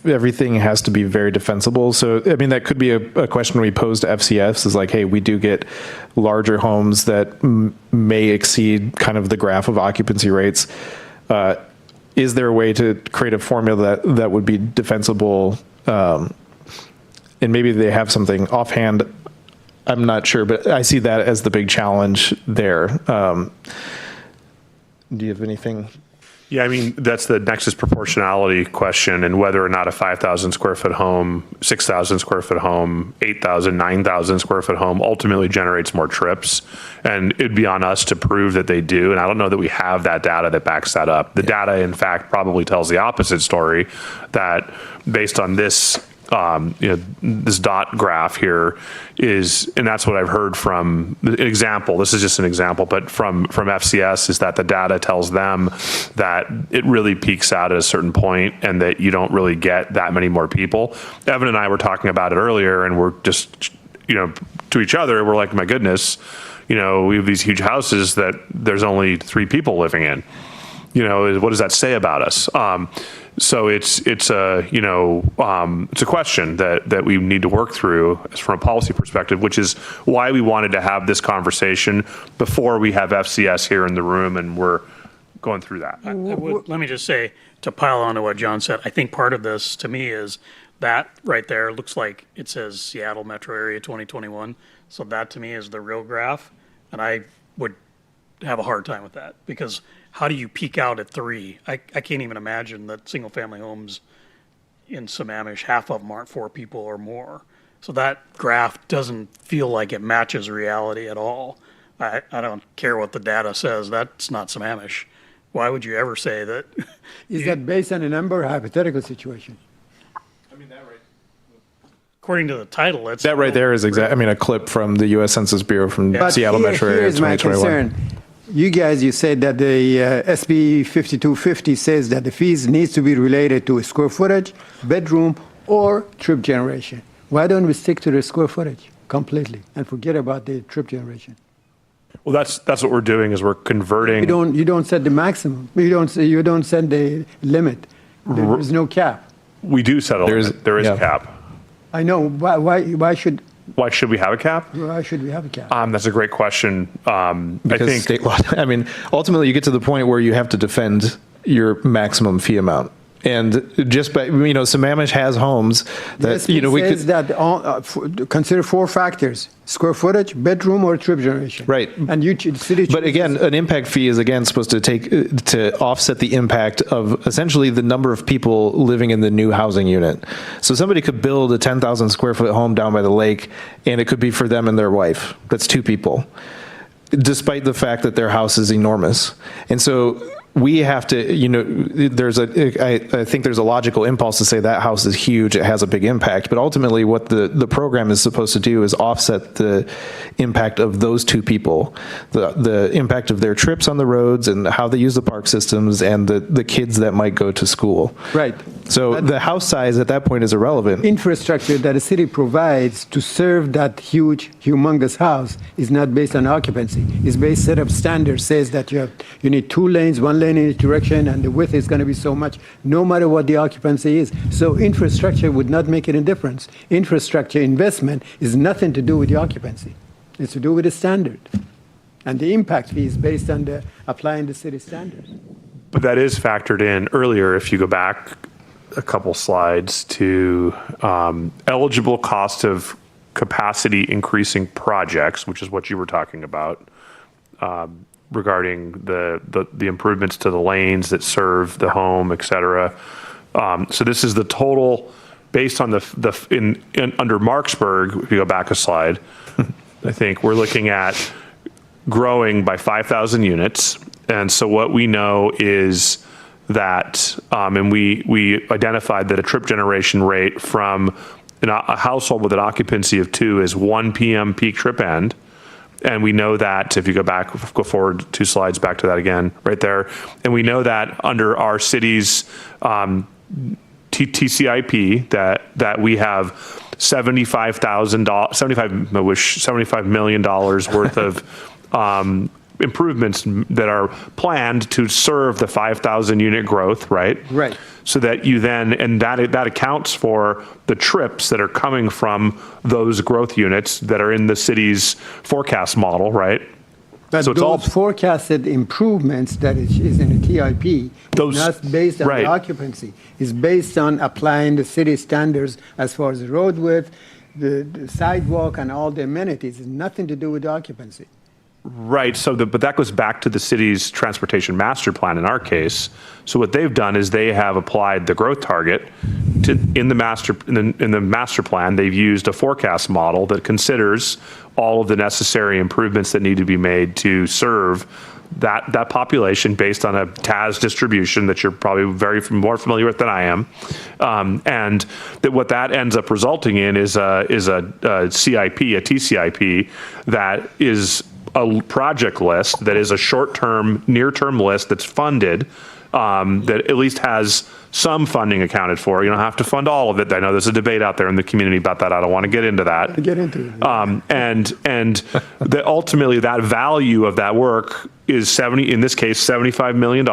everything has to be very defensible. So, I mean, that could be a question we pose to FCS is like, hey, we do get larger homes that may exceed kind of the graph of occupancy rates. Is there a way to create a formula that would be defensible? And maybe they have something offhand. I'm not sure, but I see that as the big challenge there. Do you have anything? Yeah, I mean, that's the nexus proportionality question, and whether or not a 5,000 square foot home, 6,000 square foot home, 8,000, 9,000 square foot home ultimately generates more trips. And it'd be on us to prove that they do. And I don't know that we have that data that backs that up. The data, in fact, probably tells the opposite story, that based on this this dot graph here is, and that's what I've heard from an example. This is just an example, but from FCS is that the data tells them that it really peaks out at a certain point and that you don't really get that many more people. Evan and I were talking about it earlier, and we're just, to each other, we're like, my goodness, we have these huge houses that there's only 3 people living in. what does that say about us? So it's a question that we need to work through from a policy perspective, which is why we wanted to have this conversation before we have FCS here in the room and we're going through that. Let me just say, to pile on to what John said, I think part of this to me is that right there looks like it says Seattle Metro Area 2021. So that to me is the real graph. And I would have a hard time with that because how do you peak out at 3? I can't even imagine that single family homes in Sammamish, half of them aren't 4 people or more. So that graph doesn't feel like it matches reality at all. I don't care what the data says. That's not Sammamish. Why would you ever say that? Is that based on a number or hypothetical situation? According to the title, it's That right there is a clip from the U.S. Census Bureau from Seattle Metro Area Here's my 2021. concern. You said that the SB 5250 says that the fees needs to be related to square footage, bedroom, or trip generation. Why don't we stick to the square footage completely and forget about the trip generation? Well, that's what we're doing is we're converting. You don't set the maximum. You don't set the limit. There is no cap. We do set a limit. There is a cap. I know. Why should we have a cap? Why should we have a cap? That's a great question. I Because think state law, ultimately you get to the point where you have to defend your maximum fee amount. And just by, Sammamish has homes that, we says could. that consider 4 factors: square footage, bedroom, or trip generation. Right. And city. But again, an impact fee is supposed to offset the impact of essentially the number of people living in the new housing unit. So somebody could build a 10,000 square foot home down by the lake, and it could be for them and their wife. That's 2 people, despite the fact that their house is enormous. And so we have to, I think there's a logical impulse to say that house is huge, it has a big impact, but ultimately what the program is supposed to do is offset the impact of those 2 people, the impact of their trips on the roads and how they use the park systems and the kids that might go to school. Right. So the house size at that point is irrelevant. Infrastructure that a city provides to serve that humongous house is not based on occupancy. It's based set of standards says that you need 2 lanes, 1 lane in each direction, and the width is going to be so much, no matter what the occupancy is. So infrastructure would not make any difference. Infrastructure investment is nothing to do with the occupancy. It's to do with the standard. And the impact fee is based on applying the city standards. But that is factored in earlier, if you go back a couple slides to eligible cost of capacity increasing projects, which is what you were talking about, regarding the improvements to the lanes that serve the home, et cetera. So this is the total based on under Marksburg. If you go back a slide, I think we're looking at growing by 5,000 units. And so what we know is that, and we identified that a trip generation rate from a household with an occupancy of 2 is 1 p.m. peak trip end. And we know that if you go forward 2 slides back to that again, right there. And we know that under our city's TCIP that we have $75 million worth of improvements that are planned to serve the 5,000 unit growth, right? Right. So that you then, and that accounts for the trips that are coming from those growth units that are in the city's forecast model, right? But so it's those forecasted improvements that is in the TIP, not based on the occupancy. It's based on applying the city standards as far as the road width, the sidewalk, and all the amenities. It's nothing to do with the occupancy. Right. So, but that goes back to the city's transportation master plan in our case. So what they've done is they have applied the growth target in the master plan. They've used a forecast model that considers all of the necessary improvements that need to be made to serve that population based on a TAS distribution that you're probably more familiar with than I am, and that what that ends up resulting in is a CIP, a TCIP that is a project list that is a short-term, near-term list that's funded, that at least has some funding accounted for. You don't have to fund all of it. I know there's a debate out there in the community about that. I don't want to get into that. Get into it. And that ultimately that value of that work is 70, in this case, $75 million,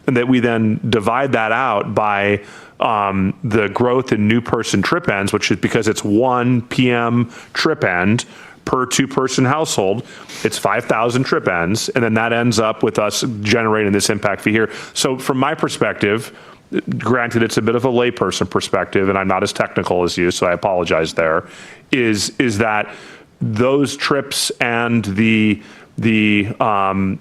and that we then divide that out by the growth in new person trip ends, which is because it's 1 PM trip end per two-person household, it's 5,000 trip ends, and then that ends up with us generating this impact fee here. So from my perspective, granted it's a bit of a layperson perspective, and I'm not as technical as you, so I apologize there, is that those trips and the design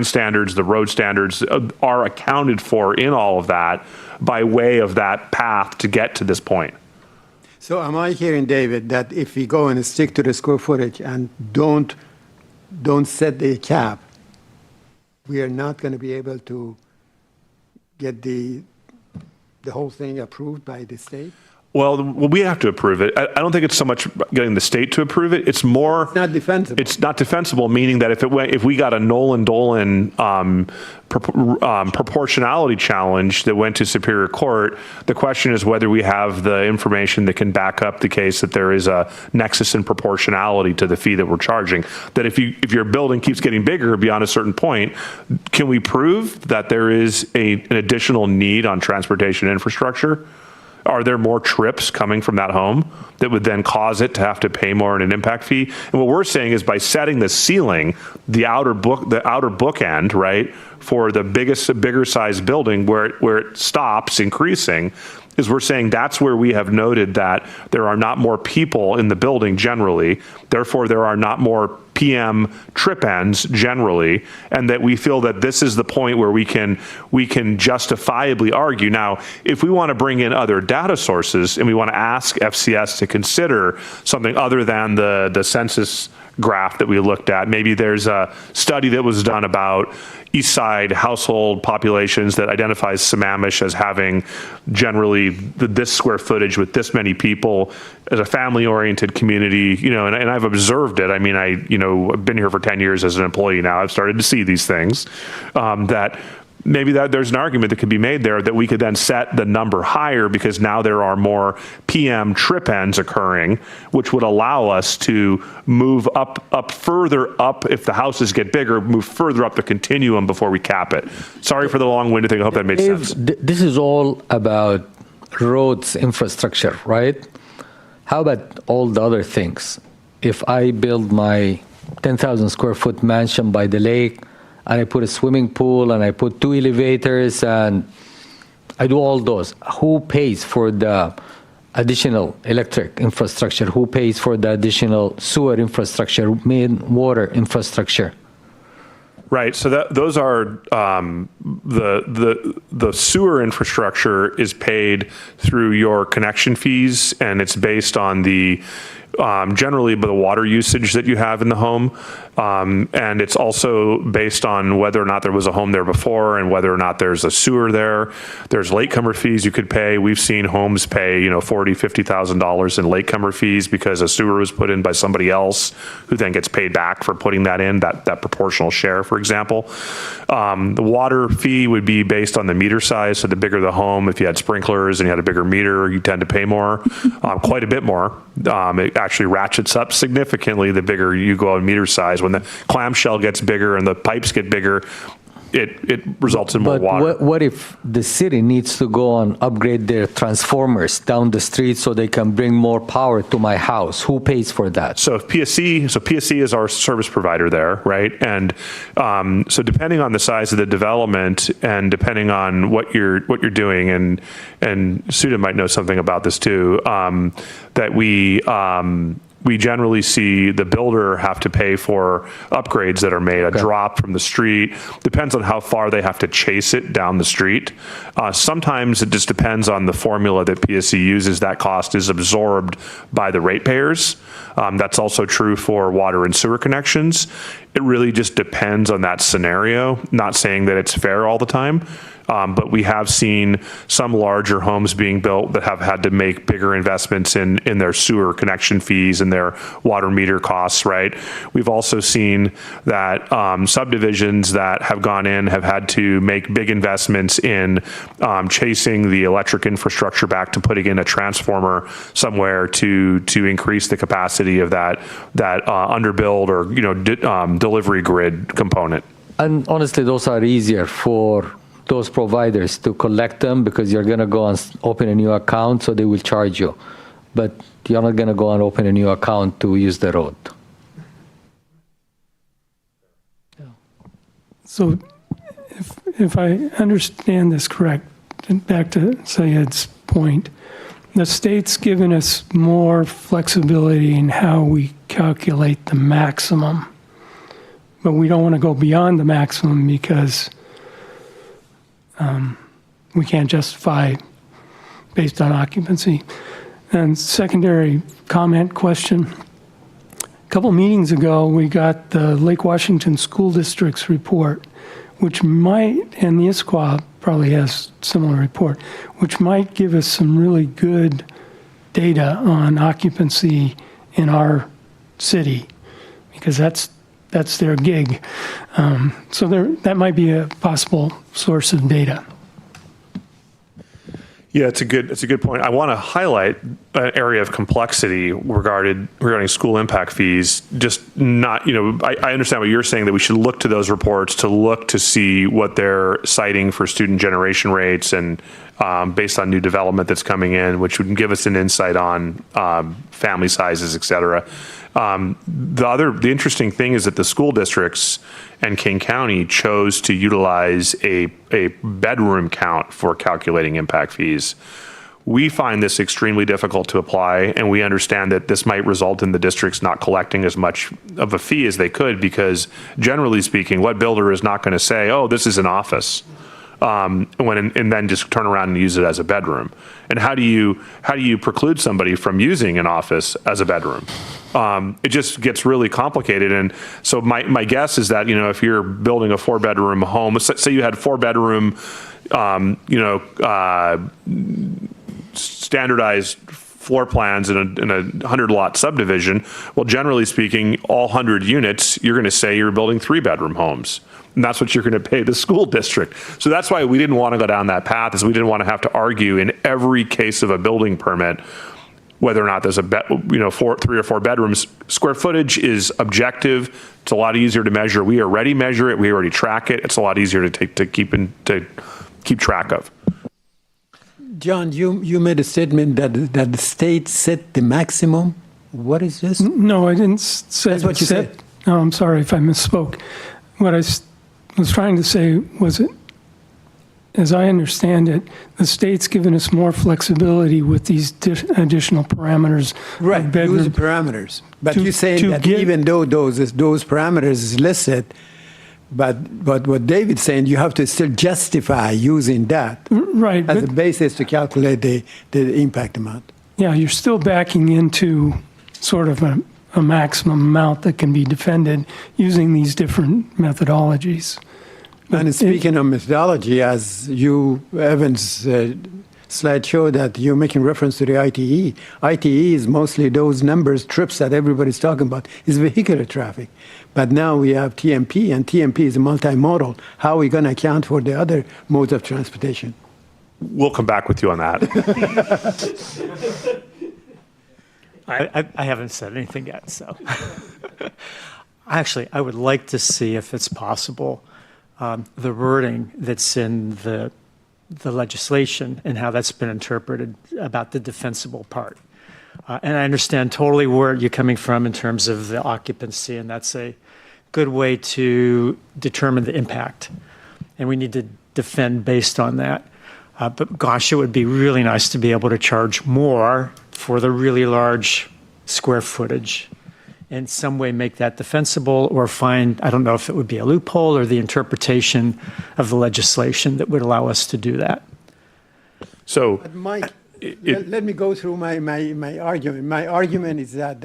standards, the road standards are accounted for in all of that by way of that path to get to this point. So am I hearing, David, that if we go and stick to the square footage and don't set the cap, we are not going to be able to get the whole thing approved by the state? Well, we have to approve it. I don't think it's so much getting the state to approve it. It's more. It's not defensible. It's not defensible, meaning that if we got a Nolan-Dolan proportionality challenge that went to Superior Court, the question is whether we have the information that can back up the case that there is a nexus in proportionality to the fee that we're charging. That if your building keeps getting bigger beyond a certain point, can we prove that there is an additional need on transportation infrastructure? Are there more trips coming from that home that would then cause it to have to pay more in an impact fee? And what we're saying is by setting the ceiling, the outer bookend, right, for the bigger size building where it stops increasing, is we're saying that's where we have noted that there are not more people in the building generally, therefore there are not more PM trip ends generally, and that we feel that this is the point where we can justifiably argue. Now, if we want to bring in other data sources and we want to ask FCS to consider something other than the census graph that we looked at, maybe there's a study that was done about East Side household populations that identifies Sammamish as having generally this square footage with this many people as a family-oriented community, and I've observed it. I mean, I've been here for 10 years as an employee now. I've started to see these things, that maybe there's an argument that could be made there that we could then set the number higher because now there are more PM trip ends occurring, which would allow us to move up further up if the houses get bigger, move further up the continuum before we cap it. Sorry for the long-winded thing. I hope that made sense. This is all about roads infrastructure, right? How about all the other things? If I build my 10,000 square foot mansion by the lake, and I put a swimming pool, and I put 2 elevators, and I do all those. Who pays for the additional electric infrastructure? Who pays for the additional sewer infrastructure, main water infrastructure? Right. So those are the sewer infrastructure is paid through your connection fees, and it's based on the generally the water usage that you have in the home. And it's also based on whether or not there was a home there before and whether or not there's a sewer there. There's latecomer fees you could pay. We've seen homes pay, $40,000, $50,000 in latecomer fees because a sewer was put in by somebody else who then gets paid back for putting that in, that proportional share, for example. The water fee would be based on the meter size. So the bigger the home, if you had sprinklers and you had a bigger meter, you tend to pay more, quite a bit more. It actually ratchets up significantly the bigger you go on meter size. When the clamshell gets bigger and the pipes get bigger, it results in more water. But what if the city needs to go and upgrade their transformers down the street so they can bring more power to my house? Who pays for that? So PSC is our service provider there, right? And so depending on the size of the development and depending on what you're doing, and Sudha might know something about this too, that we generally see the builder have to pay for upgrades that are made, a drop from the street. Depends on how far they have to chase it down the street. Sometimes it just depends on the formula that PSC uses. That cost is absorbed by the ratepayers. That's also true for water and sewer connections. It really just depends on that scenario, not saying that it's fair all the time. But we have seen some larger homes being built that have had to make bigger investments in their sewer connection fees and their water meter costs, right? We've also seen that subdivisions that have gone in have had to make big investments in chasing the electric infrastructure back to putting in a transformer somewhere to increase the capacity of that underbuild or delivery grid component. And honestly, those are easier for those providers to collect them because you're going to go and open a new account, so they will charge you. But you're not going to go and open a new account to use the road. So if I understand this correct, and back to Syed's point, the state's given us more flexibility in how we calculate the maximum, but we don't want to go beyond the maximum because we can't justify based on occupancy. And secondary comment question. A couple meetings ago, we got the Lake Washington School District's report, which might, and the ISQA probably has similar report, which might give us some really good data on occupancy in our city, because that's their gig. So that might be a possible source of data. Yeah, it's a good point. I want to highlight an area of complexity regarding school impact fees. Just not, I understand what you're saying, that we should look to those reports to look to see what they're citing for student generation rates and based on new development that's coming in, which would give us an insight on family sizes, et cetera. The interesting thing is that the school districts and King County chose to utilize a bedroom count for calculating impact fees. We find this extremely difficult to apply, and we understand that this might result in the districts not collecting as much of a fee as they could, because generally speaking, what builder is not going to say, oh, this is an office, and then just turn around and use it as a bedroom? And how do you preclude somebody from using an office as a bedroom? It just gets really complicated. And so my guess is that, if you're building a 4-bedroom home, say you had 4-bedroom, standardized floor plans in a 100-lot subdivision, well, generally speaking, all 100 units, you're going to say you're building 3-bedroom homes. And that's what you're going to pay the school district. So that's why we didn't want to go down that path, is we didn't want to have to argue in every case of a building permit whether or not there's 3 or 4 bedrooms. Square footage is objective. It's a lot easier to measure. We already measure it. We already track it. It's a lot easier to keep track of. John, you made a statement that the state set the maximum. What is this? No, I didn't say. That's what you said. No, I'm sorry if I misspoke. What I was trying to say was, as I understand it, the state's given us more flexibility with these additional parameters. Right, use the parameters. But you're saying that even though those parameters is listed, but what David's saying, you have to still justify using that right, as a basis to calculate the impact amount. Yeah, you're still backing into sort of a maximum amount that can be defended using these different methodologies. And speaking of methodology, as Evan's slide showed, that you're making reference to the ITE. ITE is mostly those numbers, trips that everybody's talking about, is vehicular traffic. But now we have TMP, and TMP is a multimodal. How are we going to account for the other modes of transportation? We'll come back with you on that. I haven't said anything yet, so. Actually, I would like to see, if it's possible, the wording that's in the legislation and how that's been interpreted about the defensible part. And I understand totally where you're coming from in terms of the occupancy, and that's a good way to determine the impact. And we need to defend based on that. But gosh, it would be really nice to be able to charge more for the really large square footage. In some way make that defensible, or find, I don't know if it would be a loophole or the interpretation of the legislation that would allow us to do that. So, but Mike, let me go through my argument. My argument is that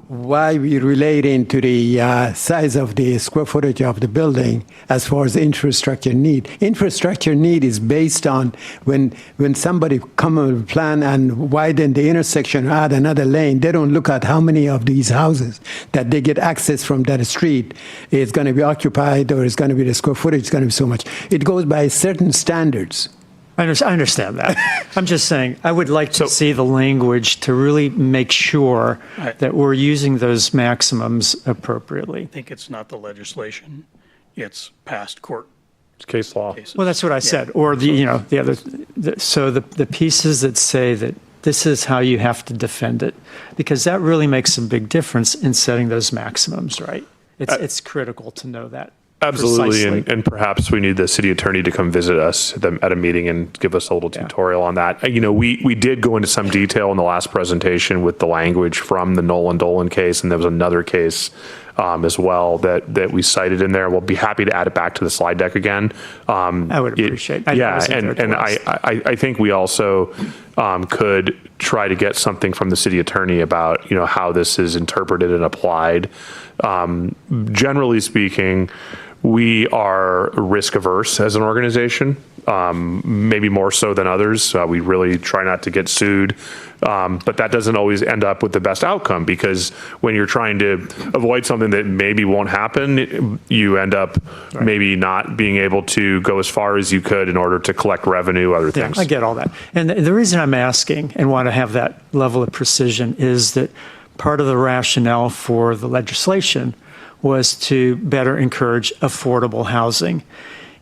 why we relate into the size of the square footage of the building as far as infrastructure need. Infrastructure need is based on when somebody come up with a plan and widen the intersection, add another lane, they don't look at how many of these houses that they get access from that street is going to be occupied, or is going to be the square footage is going to be so much. It goes by certain standards. I understand that. I'm just saying, I would like to see the language to really make sure that we're using those maximums appropriately. I think it's not the legislation, it's past court It's case law. cases. Well, that's what I said. Or the other, so the pieces that say that this is how you have to defend it, because that really makes a big difference in setting those maximums, right? It's critical to know that. Absolutely, precisely. and perhaps we need the city attorney to come visit us at a meeting and give us a little tutorial on that. We did go into some detail in the last presentation with the language from the Nolan Dolan case, and there was another case as well that we cited in there. We'll be happy to add it back to the slide deck again. I would appreciate it. I think we also could try to get something from the city attorney about how this is interpreted and applied. Generally speaking, we are risk averse as an organization, maybe more so than others. We really try not to get sued, but that doesn't always end up with the best outcome, because when you're trying to avoid something that maybe won't happen, you end up maybe not being able to go as far as you could in order to collect revenue, other things. I get all that. And the reason I'm asking and want to have that level of precision is that part of the rationale for the legislation was to better encourage affordable housing.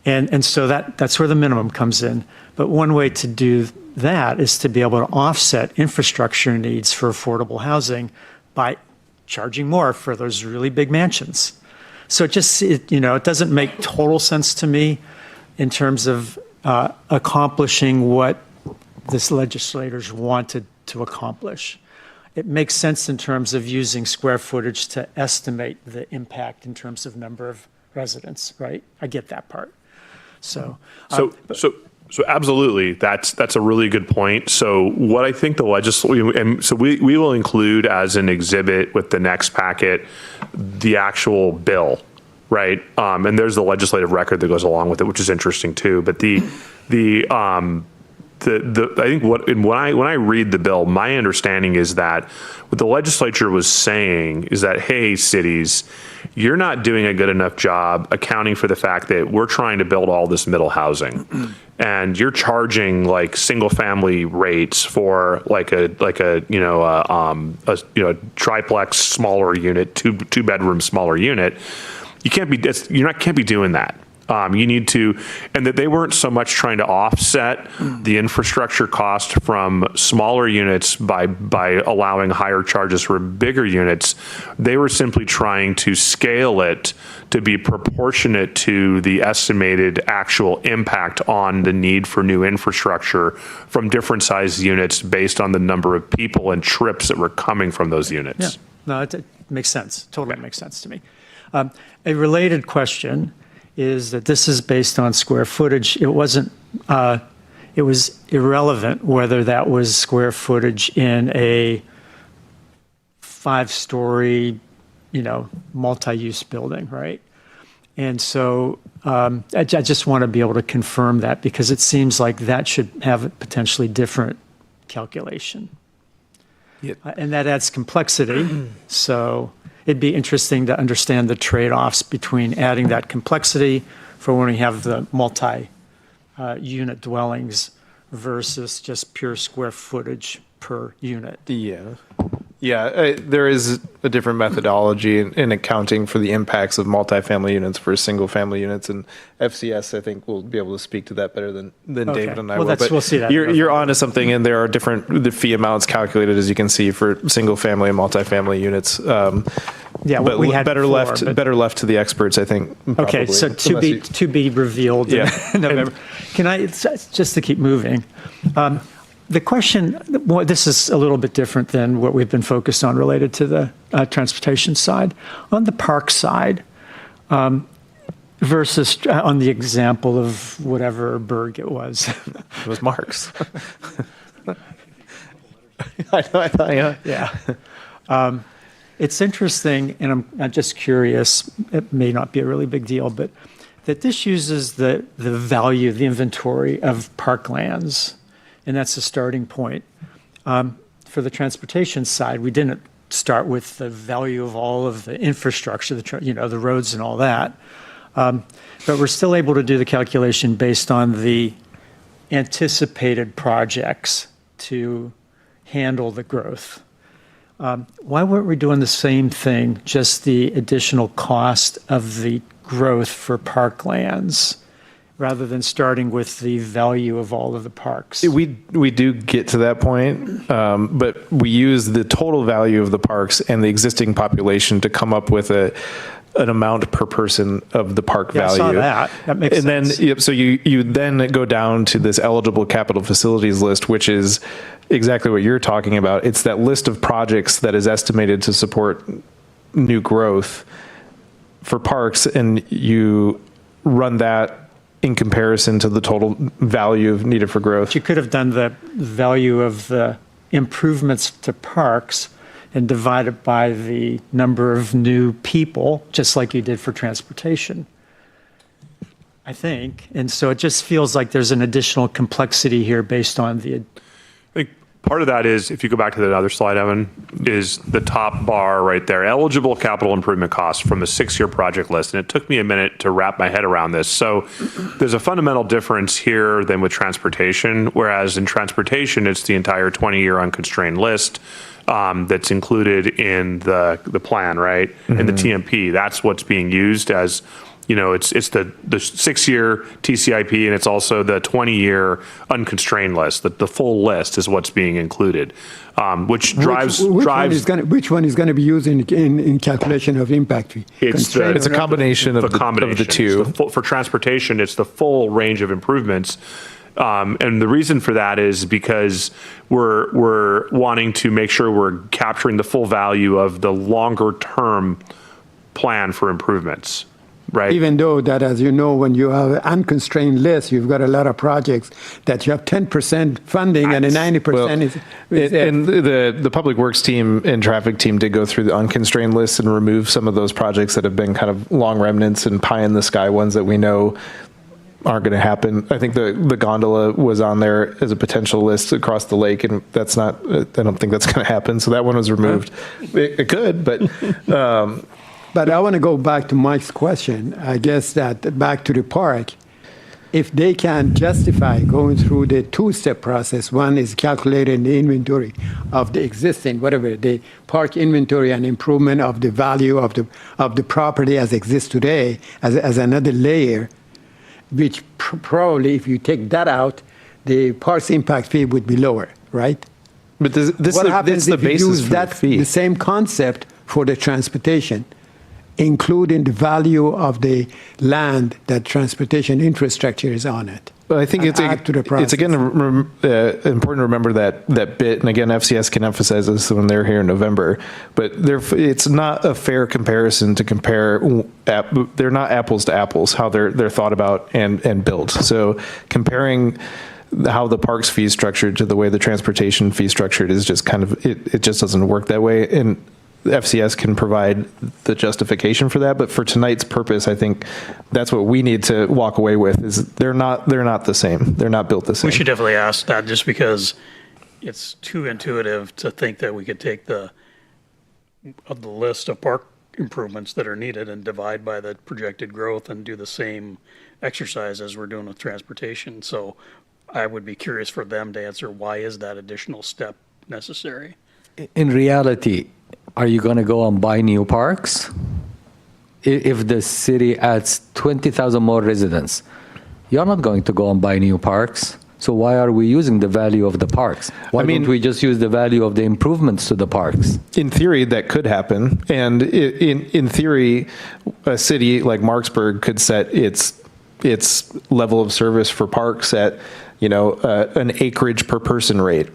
And so that's where the minimum comes in. But one way to do that is to be able to offset infrastructure needs for affordable housing by charging more for those really big mansions. So it doesn't make total sense to me in terms of accomplishing what this legislators wanted to accomplish. It makes sense in terms of using square footage to estimate the impact in terms of number of residents, right? I get that part. So absolutely, that's a really good point. So what I think the legislature, and so we will include as an exhibit with the next packet the actual bill, right? And there's the legislative record that goes along with it, which is interesting too. But I think when I read the bill, my understanding is that what the legislature was saying is that, hey, cities, you're not doing a good enough job accounting for the fact that we're trying to build all this middle housing, and you're charging like single family rates for like a triplex smaller unit, two bedroom smaller unit. You can't be doing that. You need to, and that they weren't so much trying to offset the infrastructure cost from smaller units by allowing higher charges for bigger units. They were simply trying to scale it to be proportionate to the estimated actual impact on the need for new infrastructure from different size units based on the number of people and trips that were coming from those units. Yeah, no, it makes sense. Totally makes sense to me. A related question is that this is based on square footage. It wasn't, it was irrelevant whether that was square footage in a 5-story, multi-use building, right? And so I just want to be able to confirm that, because it seems like that should have a potentially different calculation. Yep. And that adds complexity. So it'd be interesting to understand the trade-offs between adding that complexity for when we have the multi-unit dwellings versus just pure square footage per unit. Yeah, there is a different methodology in accounting for the impacts of multifamily units versus single-family units, and FCS, I think, will be able to speak to that better than David and I will. But we'll see that. You're onto something, and there are the fee amounts calculated, as you can see, for single-family and multifamily units. But we had better before, better left to the experts, I think. Probably, okay, so to be revealed in November. Can I, just to keep moving, the question, this is a little bit different than what we've been focused on related to the transportation side. On the park side, versus on the example of whatever Berg it was. It was Marx. I thought, yeah. Yeah. It's interesting, and I'm just curious, it may not be a really big deal, but that this uses the value, the inventory of parklands, and that's the starting point. For the transportation side, we didn't start with the value of all of the infrastructure, the roads and all that. But we're still able to do the calculation based on the anticipated projects to handle the growth. Why weren't we doing the same thing, just the additional cost of the growth for parklands, rather than starting with the value of all of the parks? We do get to that point, but we use the total value of the parks and the existing population to come up with an amount per person of the park value. I saw that. That makes sense. Then, so you then go down to this eligible capital facilities list, which is exactly what you're talking about. It's that list of projects that is estimated to support new growth for parks, and you run that in comparison to the total value needed for growth. You could have done the value of the improvements to parks and divide it by the number of new people, just like you did for transportation, I think. And so it just feels like there's an additional complexity here based on the... I think part of that is, if you go back to the other slide, Evan, is the top bar right there, eligible capital improvement costs from the 6-year project list. And it took me a minute to wrap my head around this. So there's a fundamental difference here than with transportation, whereas in transportation, it's the entire 20-year unconstrained list that's included in the plan, right? Mm-hmm. And the TMP, that's what's being used as, it's the 6-year TCIP, and it's also the 20-year unconstrained list. The full list is what's being included, which drives. Which one is going to be used in calculation of impact fee? It's a combination of the two. For transportation, it's the full range of improvements. And the reason for that is because we're wanting to make sure we're capturing the full value of the longer term plan for improvements, right? Even though that, as you know, when you have an unconstrained list, you've got a lot of projects that you have 10% funding and a 90% is and the public works team and traffic team did go through the unconstrained list and remove some of those projects that have been kind of long remnants and pie in the sky ones that we know aren't going to happen. I think the gondola was on there as a potential list across the lake, and that's not, I don't think that's going to happen. So that one was removed. It could, but. But I want to go back to Mike's question. I guess that back to the park, if they can justify going through the two-step process, one is calculating the inventory of the existing, whatever, the park inventory and improvement of the value of the property as exists today as another layer, which probably, if you take that out, the parks impact fee would be lower, right? But what happens if you use that fee? The same concept for the transportation, including the value of the land that transportation infrastructure is on it? Well, I think it's again important to remember that bit, and again, FCS can emphasize this when they're here in November. But it's not a fair comparison to compare. They're not apples to apples how they're thought about and built. So comparing how the parks fee is structured to the way the transportation fee is structured is just kind of it just doesn't work that way. And FCS can provide the justification for that, but for tonight's purpose, I think that's what we need to walk away with is they're not the same. They're not built the same. We should definitely ask that, just because it's too intuitive to think that we could take the list of park improvements that are needed and divide by the projected growth and do the same exercise as we're doing with transportation. So I would be curious for them to answer, why is that additional step necessary? In reality, are you going to go and buy new parks? If the city adds 20,000 more residents, you're not going to go and buy new parks. So why are we using the value of the parks? Why don't we just use the value of the improvements to the parks? In theory, that could happen. And in theory, a city like Marksburg could set its level of service for parks at, an acreage per person rate.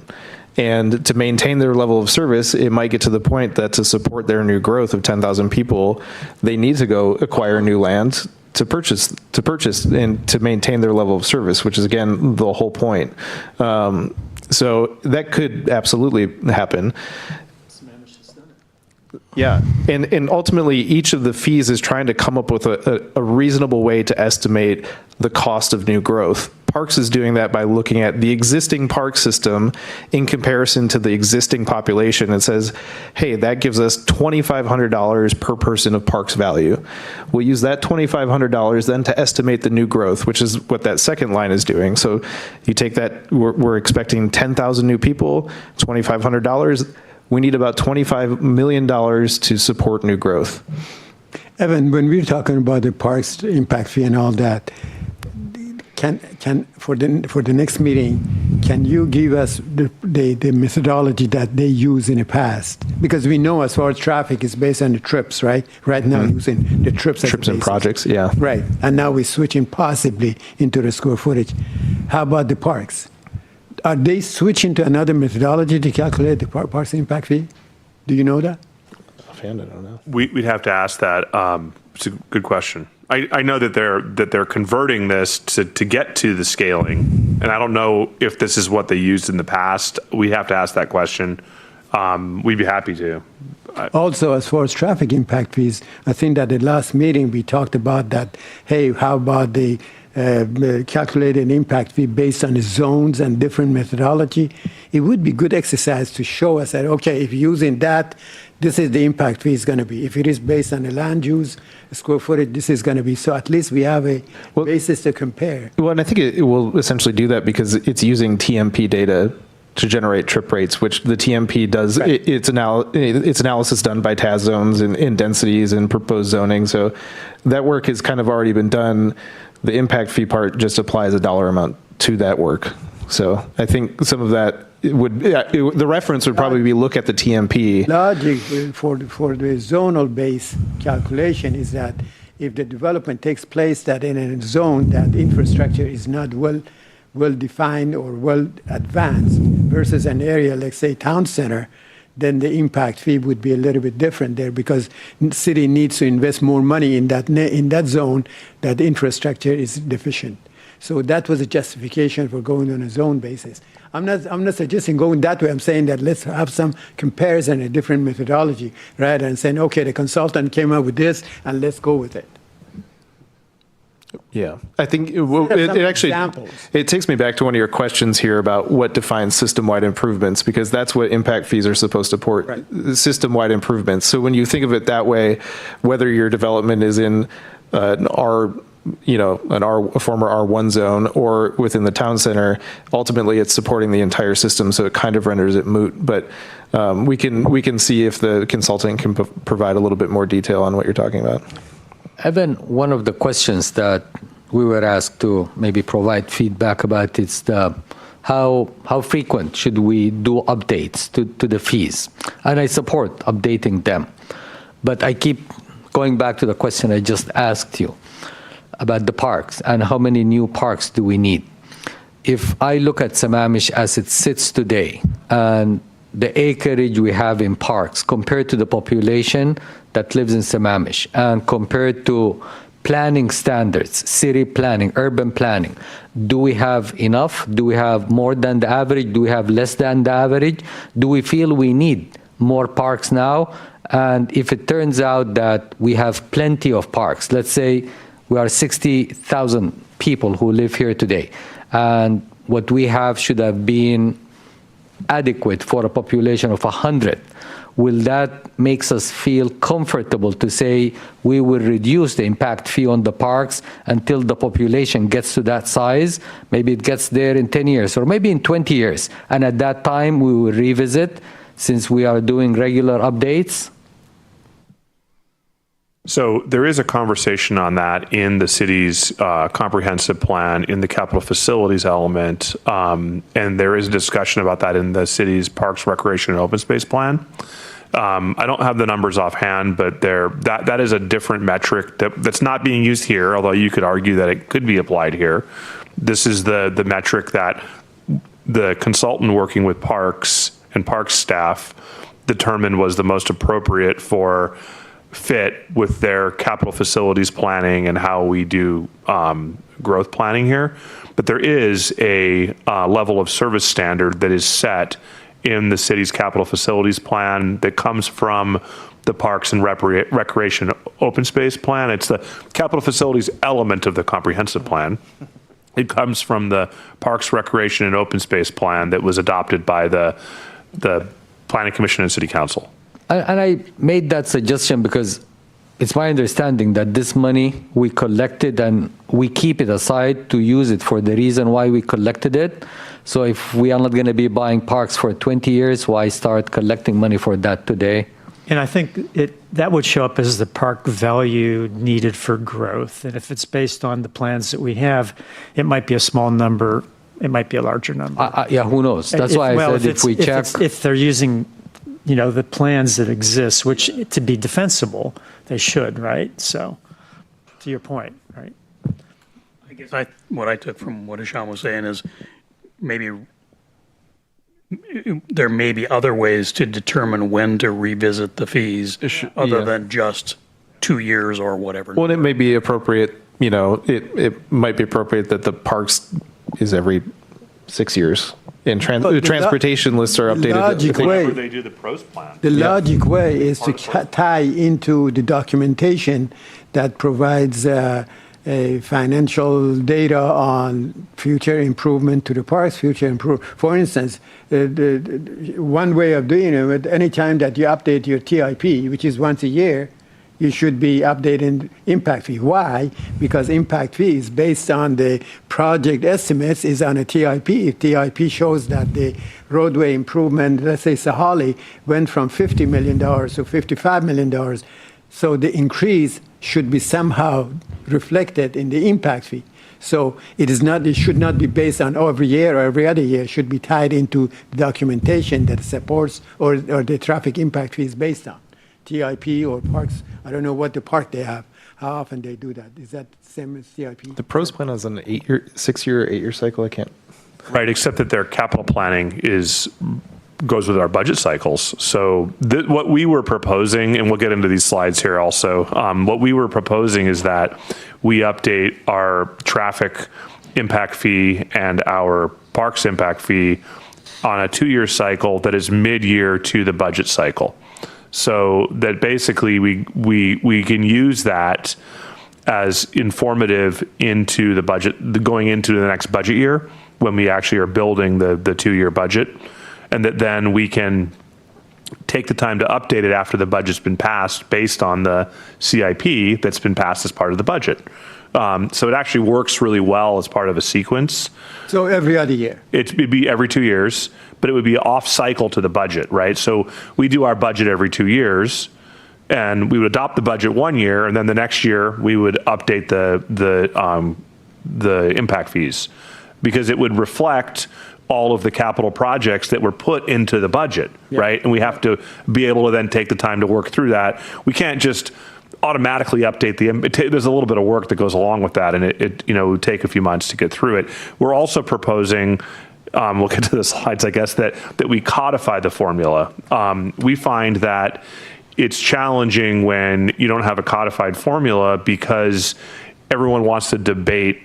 And to maintain their level of service, it might get to the point that to support their new growth of 10,000 people, they need to go acquire new land to purchase and to maintain their level of service, which is, again, the whole point. So that could absolutely happen. Yeah, and ultimately, each of the fees is trying to come up with a reasonable way to estimate the cost of new growth. Parks is doing that by looking at the existing park system in comparison to the existing population and says, hey, that gives us $2,500 per person of parks value. We'll use that $2,500 then to estimate the new growth, which is what that second line is doing. So you take that, we're expecting 10,000 new people, $2,500. We need about $25 million to support new growth. Evan, when we're talking about the parks impact fee and all that, can for the next meeting, can you give us the methodology that they use in the past? Because we know as far as traffic is based on the trips, right? Right now using the trips as Trips and basis. projects, yeah. Right, and now we're switching possibly into the square footage. How about the parks? Are they switching to another methodology to calculate the parks impact fee? Do you know that? Offhand, I don't know. We'd have to ask that. It's a good question. I know that they're converting this to get to the scaling, and I don't know if this is what they used in the past. We have to ask that question. We'd be happy to. Also, as far as traffic impact fees, I think that the last meeting we talked about that, hey, how about the calculated impact fee based on the zones and different methodology? It would be good exercise to show us that, okay, if using that, this is the impact fee is going to be. If it is based on the land use, square footage, this is going to be. So at least we have a basis to compare. Well, and I think it will essentially do that because it's using TMP data to generate trip rates, which the TMP does. Right. It's analysis done by TAS zones and densities and proposed zoning. So that work has kind of already been done. The impact fee part just applies a dollar amount to that work. So I think some of that the reference would probably be look at the TMP. Logic for the zonal base calculation is that if the development takes place that in a zone that infrastructure is not well defined or well advanced versus an area like say town center, then the impact fee would be a little bit different there because the city needs to invest more money in that zone that infrastructure is deficient. So that was a justification for going on a zone basis. I'm not suggesting going that way. I'm saying that let's have some comparison, a different methodology, rather than saying, okay, the consultant came up with this and let's go with it. Yeah, I think it actually it takes me back to one of your questions here about what defines system-wide improvements, because that's what impact fees are supposed to support, right. System-wide improvements. So when you think of it that way, whether your development is in a former R1 zone or within the town center, ultimately it's supporting the entire system, so it kind of renders it moot. But we can see if the consultant can provide a little bit more detail on what you're talking about. Evan, one of the questions that we were asked to maybe provide feedback about is how frequent should we do updates to the fees? And I support updating them. But I keep going back to the question I just asked you about the parks and how many new parks do we need. If I look at Sammamish as it sits today and the acreage we have in parks compared to the population that lives in Sammamish and compared to planning standards, city planning, urban planning, do we have enough? Do we have more than the average? Do we have less than the average? Do we feel we need more parks now? And if it turns out that we have plenty of parks, let's say we are 60,000 people who live here today, and what we have should have been adequate for a population of 100, will that makes us feel comfortable to say we will reduce the impact fee on the parks until the population gets to that size? Maybe it gets there in 10 years or maybe in 20 years. And at that time, we will revisit since we are doing regular updates. So there is a conversation on that in the city's comprehensive plan in the capital facilities element. And there is a discussion about that in the city's parks, recreation, and open space plan. I don't have the numbers offhand, but that is a different metric that's not being used here, although you could argue that it could be applied here. This is the metric that the consultant working with parks and parks staff determined was the most appropriate for fit with their capital facilities planning and how we do growth planning here. But there is a level of service standard that is set in the city's capital facilities plan that comes from the Parks and Recreation Open Space Plan. It's the capital facilities element of the comprehensive plan. It comes from the Parks, Recreation, and Open Space Plan that was adopted by the Planning Commission and City Council. And I made that suggestion because it's my understanding that this money we collected and we keep it aside to use it for the reason why we collected it. So if we are not going to be buying parks for 20 years, why start collecting money for that today? And I think that would show up as the park value needed for growth. And if it's based on the plans that we have, it might be a small number, it might be a larger number. Yeah, who knows? That's why I said if we check. If they're using, the plans that exist, which to be defensible, they should, right? So, to your point, right? I guess what I took from what Ishan was saying is maybe there may be other ways to determine when to revisit the fees other than just 2 years or whatever. Well, it may be appropriate, it might be appropriate that the parks is every 6 years. And the transportation lists are updated. Whenever they do the pros plan. The logic way is to tie into the documentation that provides a financial data on future improvement to the parks, For instance, one way of doing it, any time that you update your TIP, which is once a year, you should be updating impact fee. Why? Because impact fee is based on the project estimates is on a TIP. If TIP shows that the roadway improvement, let's say Sahali, went from $50 million to $55 million, so the increase should be somehow reflected in the impact fee. So it should not be based on every year or every other year. It should be tied into the documentation that supports or the traffic impact fee is based on. TIP or parks, I don't know what the park they have, how often they do that. Is that the same as TIP? The pros plan is an 6-year or 8-year cycle. I can't. Right, except that their capital planning goes with our budget cycles. So what we were proposing, and we'll get into these slides here also, what we were proposing is that we update our traffic impact fee and our parks impact fee on a 2-year cycle that is mid-year to the budget cycle. So that basically we can use that as informative into the budget, going into the next budget year when we actually are building the 2-year budget, and that then we can take the time to update it after the budget's been passed based on the CIP that's been passed as part of the budget. So it actually works really well as part of a sequence. So every other year? It'd be every 2 years, but it would be off cycle to the budget, right? So we do our budget every 2 years, and we would adopt the budget 1 year, and then the next year we would update the impact fees, because it would reflect all of the capital projects that were put into the budget, right? And we have to be able to then take the time to work through that. We can't just automatically update there's a little bit of work that goes along with that, and it would take a few months to get through it. We're also proposing, we'll get to the slides, I guess, that we codify the formula. We find that it's challenging when you don't have a codified formula because everyone wants to debate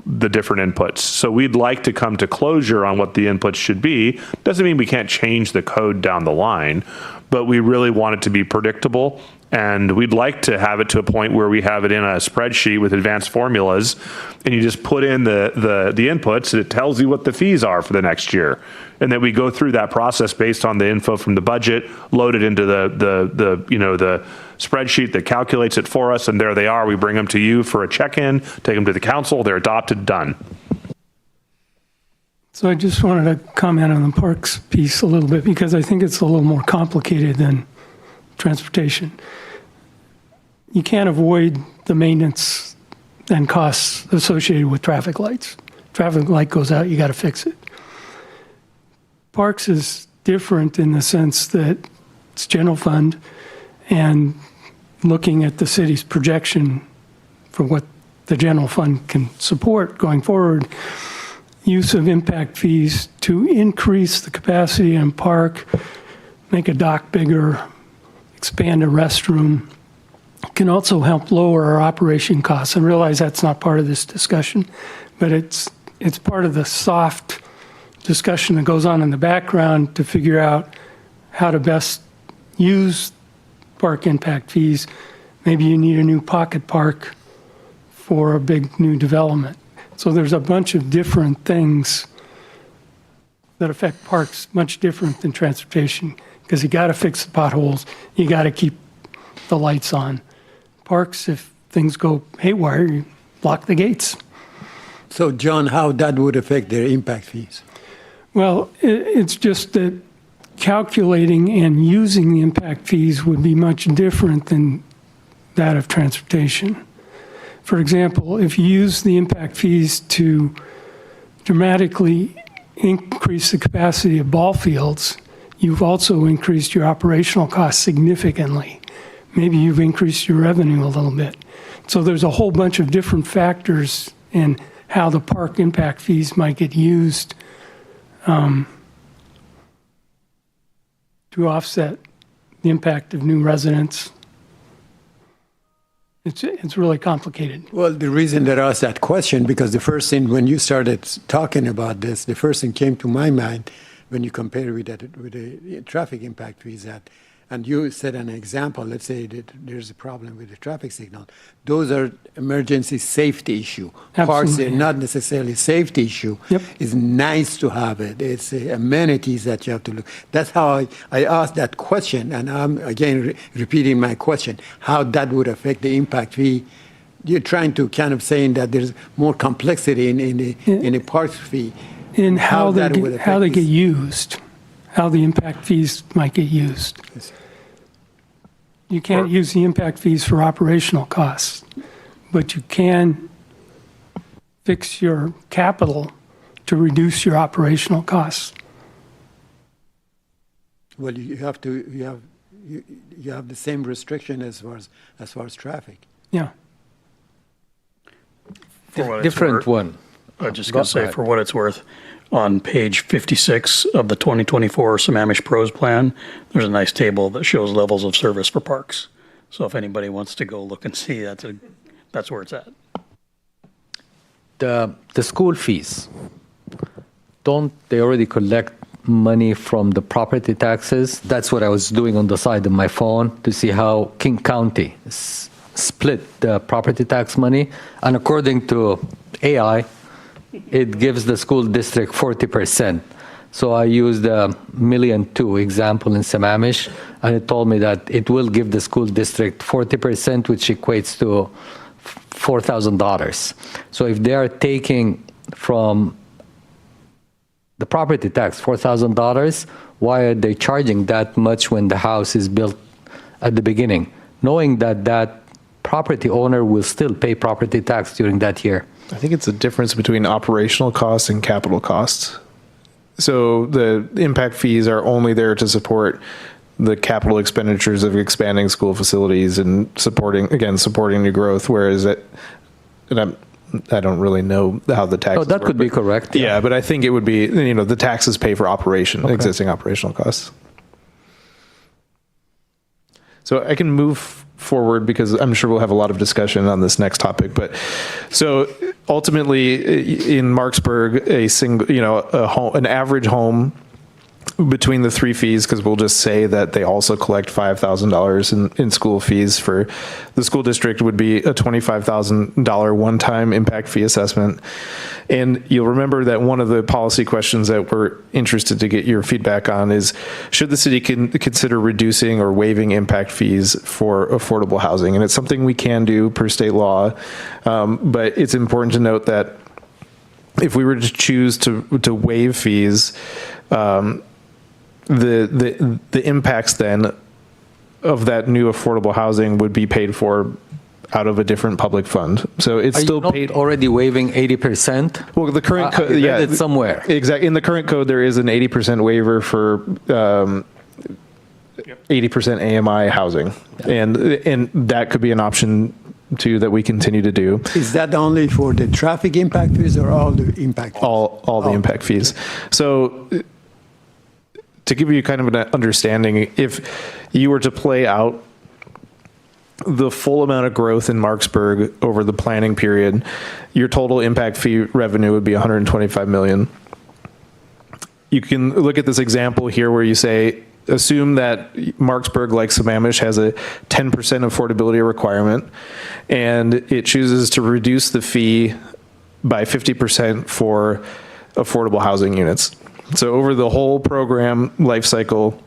the different inputs. So we'd like to come to closure on what the inputs should be. Doesn't mean we can't change the code down the line, but we really want it to be predictable. And we'd like to have it to a point where we have it in a spreadsheet with advanced formulas, and you just put in the inputs, and it tells you what the fees are for the next year. And then we go through that process based on the info from the budget, load it into the spreadsheet that calculates it for us, and there they are. We bring them to you for a check-in, take them to the council, they're adopted, done. So I just wanted to comment on the parks piece a little bit, because I think it's a little more complicated than transportation. You can't avoid the maintenance and costs associated with traffic lights. Traffic light goes out, you got to fix it. Parks is different in the sense that it's general fund, and looking at the city's projection for what the general fund can support going forward, use of impact fees to increase the capacity in park, make a dock bigger, expand a restroom, can also help lower our operation costs. I realize that's not part of this discussion, but it's part of the soft discussion that goes on in the background to figure out how to best use park impact fees. Maybe you need a new pocket park for a big new development. So there's a bunch of different things that affect parks much different than transportation, because you got to fix the potholes, you got to keep the lights on. Parks, if things go haywire, you block the gates. So, John, how that would affect their impact fees? Well, it's just that calculating and using the impact fees would be much different than that of transportation. For example, if you use the impact fees to dramatically increase the capacity of ball fields, you've also increased your operational costs significantly. Maybe you've increased your revenue a little bit. So there's a whole bunch of different factors in how the park impact fees might get used to offset the impact of new residents. It's really complicated. Well, the reason that I asked that question, because the first thing when you started talking about this, the first thing came to my mind when you compare with the traffic impact fees and you said an example, let's say that there's a problem with the traffic signal. Those are emergency safety issue. Parks are not necessarily safety issue. Yep. It's nice to have it. It's amenities that you have to look. That's how I asked that question, and I'm again repeating my question, how that would affect the impact fee. You're trying to kind of saying that there's more complexity in the parks fee. In how they affect get used, how the impact fees might get used. You can't use the impact fees for operational costs, but you can fix your capital to reduce your operational costs. Well, you have the same restriction as far as traffic. Yeah. For what it's Different worth- one. I was just Go going to say, ahead. for what it's worth, on page 56 of the 2024 Sammamish Pros Plan, there's a nice table that shows levels of service for parks. So if anybody wants to go look and see, that's where it's at. The school fees, don't they already collect money from the property taxes? That's what I was doing on the side of my phone to see how King County split the property tax money. And according to AI, it gives the school district 40%. So I used the $1.2 million example in Sammamish, and it told me that it will give the school district 40%, which equates to $4,000. So if they are taking from the property tax $4,000, why are they charging that much when the house is built at the beginning, knowing that that property owner will still pay property tax during that year? I think it's a difference between operational costs and capital costs. So the impact fees are only there to support the capital expenditures of expanding school facilities and supporting new growth, whereas I don't really know how the taxes Oh, that work, could be correct. Yeah, but I think it would be, the taxes pay for existing operational costs. So I can move forward because I'm sure we'll have a lot of discussion on this next topic. But so ultimately in Marksburg, an average home between the three fees, because we'll just say that they also collect $5,000 in school fees for the school district, would be a $25,000 one-time impact fee assessment. And you'll remember that one of the policy questions that we're interested to get your feedback on is, should the city consider reducing or waiving impact fees for affordable housing? And it's something we can do per state law, but it's important to note that if we were to choose to waive fees, the impacts then of that new affordable housing would be paid for out of a different public fund. So it's still paid. Already waiving 80%? Well, the current code, I read it somewhere. Exactly. In the current code, there is an 80% waiver for 80% AMI housing, and that could be an option too that we continue to do. Is that only for the traffic impact fees or all the impact fees? All the impact fees. So to give you kind of an understanding, if you were to play out the full amount of growth in Marksburg over the planning period, your total impact fee revenue would be $125 million. You can look at this example here where you say assume that Marksburg, like Sammamish, has a 10% affordability requirement, and it chooses to reduce the fee by 50% for affordable housing units. So over the whole program life cycle,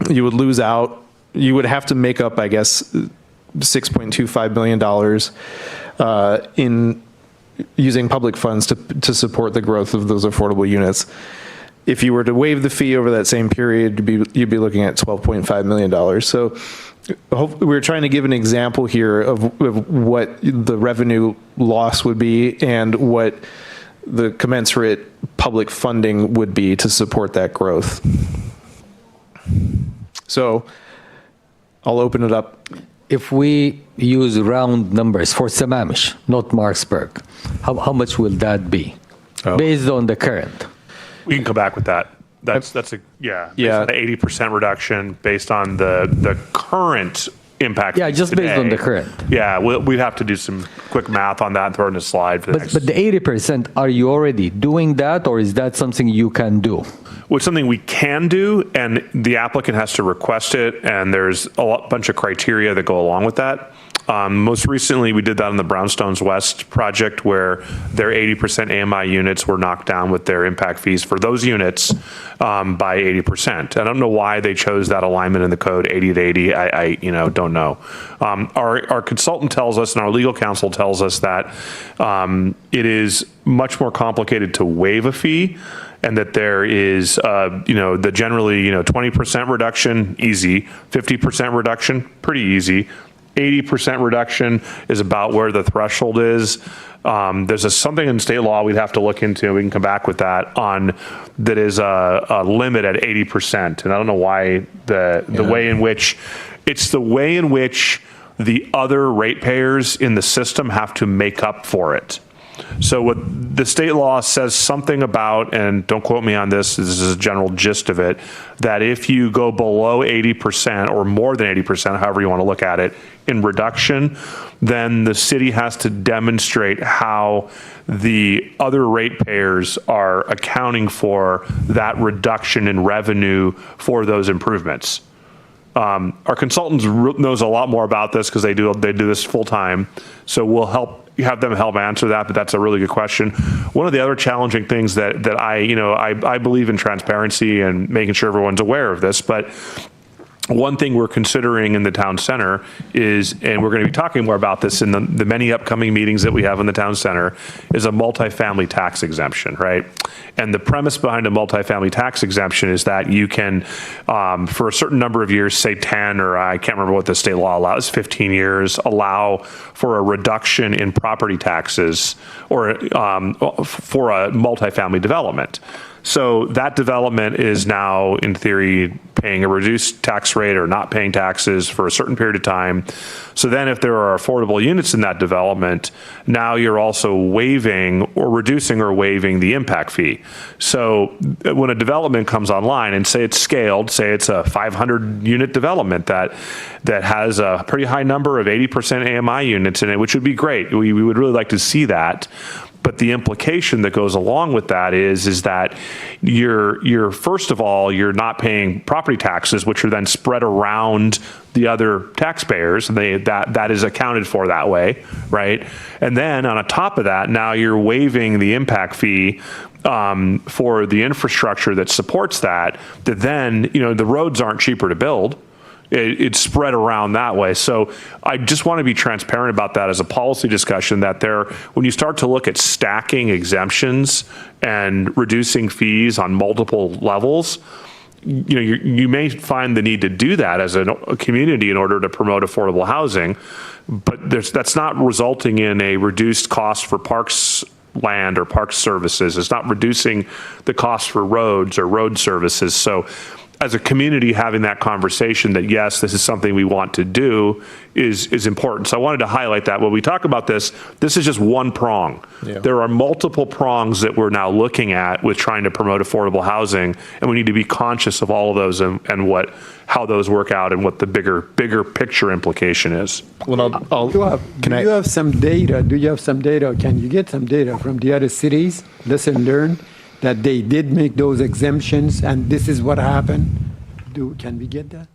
you would lose out, you would have to make up, I guess, $6.25 billion in using public funds to support the growth of those affordable units. If you were to waive the fee over that same period, you'd be looking at $12.5 million. So we're trying to give an example here of what the revenue loss would be and what the commensurate public funding would be to support that growth. So I'll open it up. If we use round numbers for Sammamish, not Marksburg, how much will that be based on the current? We can come back with that. That's based on the 80% reduction based on the current impact. Yeah, just today. based on the current. Yeah, we'd have to do some quick math on that and throw it in a slide for the next. But the 80%, are you already doing that, or is that something you can do? Well, it's something we can do, and the applicant has to request it, and there's a bunch of criteria that go along with that. Most recently, we did that on the Brownstones West project, where their 80% AMI units were knocked down with their impact fees for those units by 80%. I don't know why they chose that alignment in the code, 80 to 80. I don't know. Our consultant tells us, and our legal counsel tells us that it is much more complicated to waive a fee, and that there is, the generally, 20% reduction, easy. 50% reduction, pretty easy. 80% reduction is about where the threshold is. There's something in state law we'd have to look into. We can come back with that that is a limit at 80%. And I don't know why the way in which the other ratepayers in the system have to make up for it. So what the state law says something about, and don't quote me on this is a general gist of it, that if you go below 80% or more than 80%, however you want to look at it, in reduction, then the city has to demonstrate how the other ratepayers are accounting for that reduction in revenue for those improvements. Our consultants knows a lot more about this because they do this full time. So we'll have them help answer that, but that's a really good question. One of the other challenging things that I believe in transparency and making sure everyone's aware of this, but one thing we're considering in the town center is, and we're going to be talking more about this in the many upcoming meetings that we have in the town center, is a multifamily tax exemption, right? And the premise behind a multifamily tax exemption is that you can, for a certain number of years, say 10, or I can't remember what the state law allows, 15 years, allow for a reduction in property taxes or for a multifamily development. So that development is now, in theory, paying a reduced tax rate or not paying taxes for a certain period of time. So then if there are affordable units in that development, now you're also waiving or reducing or waiving the impact fee. So when a development comes online, and say it's scaled, say it's a 500 unit development that has a pretty high number of 80% AMI units in it, which would be great. We would really like to see that. But the implication that goes along with that is that you're first of all, you're not paying property taxes, which are then spread around the other taxpayers, and that is accounted for that way, right? And then on top of that, now you're waiving the impact fee for the infrastructure that supports that then, the roads aren't cheaper to build. It's spread around that way. So I just want to be transparent about that as a policy discussion, that when you start to look at stacking exemptions and reducing fees on multiple levels, you may find the need to do that as a community in order to promote affordable housing, but that's not resulting in a reduced cost for parks land or park services. It's not reducing the cost for roads or road services. So as a community, having that conversation that, yes, this is something we want to do is important. So I wanted to highlight that. When we talk about this is just one prong. Yeah. There are multiple prongs that we're now looking at with trying to promote affordable housing, and we need to be conscious of all of those and how those work out and what the bigger picture implication is. Well, do you have some data? Can you get some data from the other cities, lesson learned, that they did make those exemptions and this is what happened? Can we get that?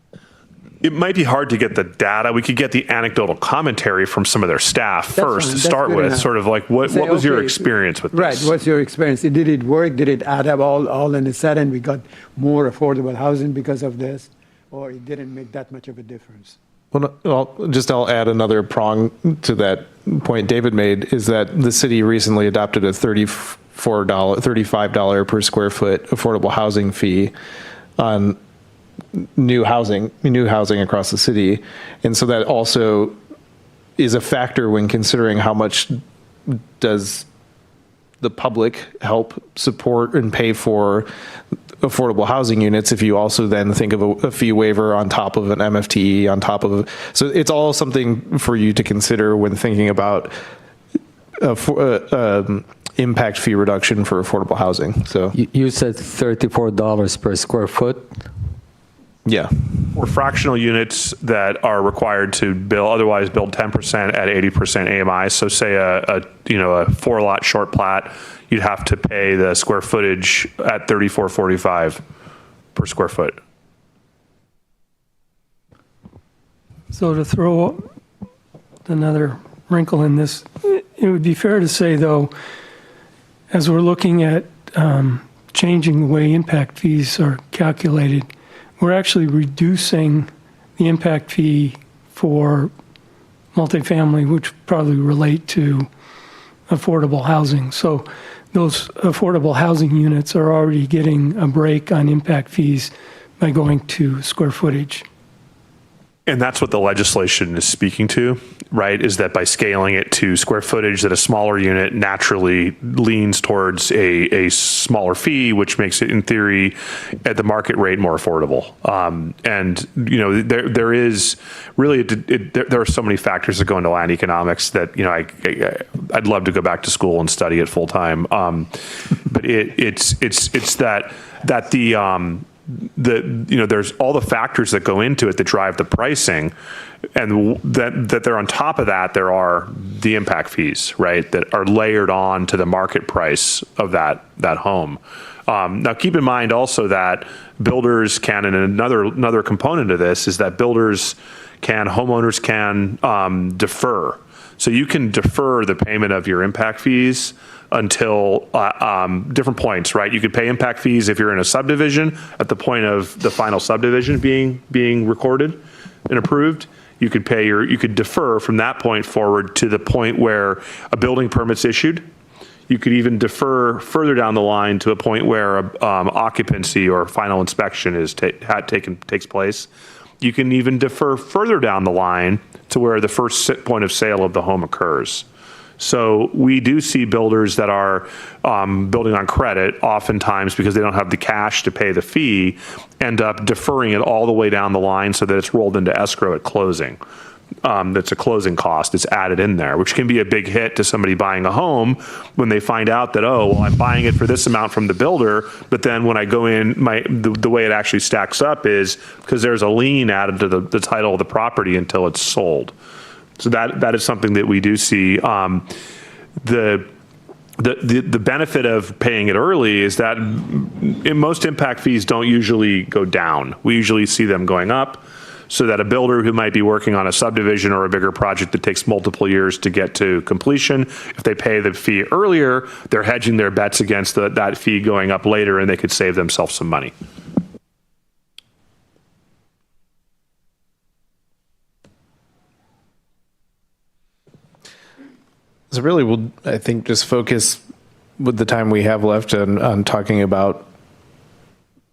It might be hard to get the data. We could get the anecdotal commentary from some of their staff first fine. to That's start good with. enough. Sort of like, what Say, was your okay, experience with Right. this? What's your experience? Did it work? Did it add up all in a sudden? We got more affordable housing because of this, or it didn't make that much of a difference? Well, I'll add another prong to that point David made, is that the city recently adopted a $35 per square foot affordable housing fee on new housing across the city. And so that also is a factor when considering how much does the public help support and pay for affordable housing units if you also then think of a fee waiver on top of an MFTE on top of, so it's all something for you to consider when thinking about impact fee reduction for affordable housing. So You said $34 per square foot. yeah. Or fractional units that are required to otherwise build 10% at 80% AMI. So say a 4-lot short plat, you'd have to pay the square footage at $34.45 per square foot. So to throw another wrinkle in this, it would be fair to say, though, as we're looking at changing the way impact fees are calculated, we're actually reducing the impact fee for multifamily, which probably relate to affordable housing. So those affordable housing units are already getting a break on impact fees by going to square footage. And that's what the legislation is speaking to, right? Is that by scaling it to square footage, that a smaller unit naturally leans towards a smaller fee, which makes it, in theory, at the market rate, more affordable. And there is really there are so many factors that go into land economics that I'd love to go back to school and study it full time. But it's that there's all the factors that go into it that drive the pricing, and that they're on top of that, there are the impact fees, right, that are layered on to the market price of that home. Now, keep in mind also that builders can, and another component of this is that homeowners can defer. So you can defer the payment of your impact fees until different points, right? You could pay impact fees if you're in a subdivision at the point of the final subdivision being recorded and approved. You could defer from that point forward to the point where a building permit's issued. You could even defer further down the line to a point where occupancy or final inspection takes place. You can even defer further down the line to where the first point of sale of the home occurs. So we do see builders that are building on credit, oftentimes because they don't have the cash to pay the fee, end up deferring it all the way down the line so that it's rolled into escrow at closing. That's a closing cost that's added in there, which can be a big hit to somebody buying a home when they find out that, I'm buying it for this amount from the builder, but then when I go in, the way it actually stacks up is because there's a lien added to the title of the property until it's sold. So that is something that we do see. The benefit of paying it early is that most impact fees don't usually go down. We usually see them going up, so that a builder who might be working on a subdivision or a bigger project that takes multiple years to get to completion, if they pay the fee earlier, they're hedging their bets against that fee going up later, and they could save themselves some money. So really, we'll, I think, just focus with the time we have left on talking about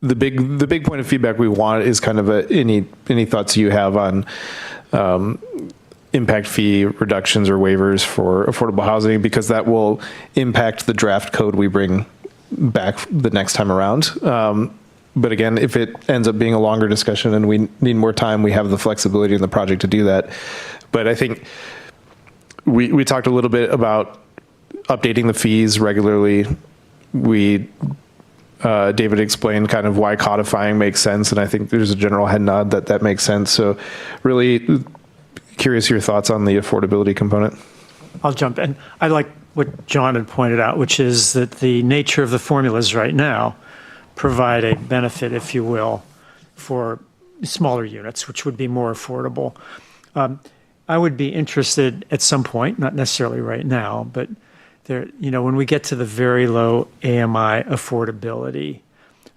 the big point of feedback we want is kind of any thoughts you have on impact fee reductions or waivers for affordable housing, because that will impact the draft code we bring back the next time around. But again, if it ends up being a longer discussion and we need more time, we have the flexibility in the project to do that. But I think we talked a little bit about updating the fees regularly. David explained kind of why codifying makes sense, and I think there's a general head nod that makes sense. So really curious your thoughts on the affordability component. I'll jump in. I like what John had pointed out, which is that the nature of the formulas right now provide a benefit, if you will, for smaller units, which would be more affordable. I would be interested at some point, not necessarily right now, but there, when we get to the very low AMI affordability,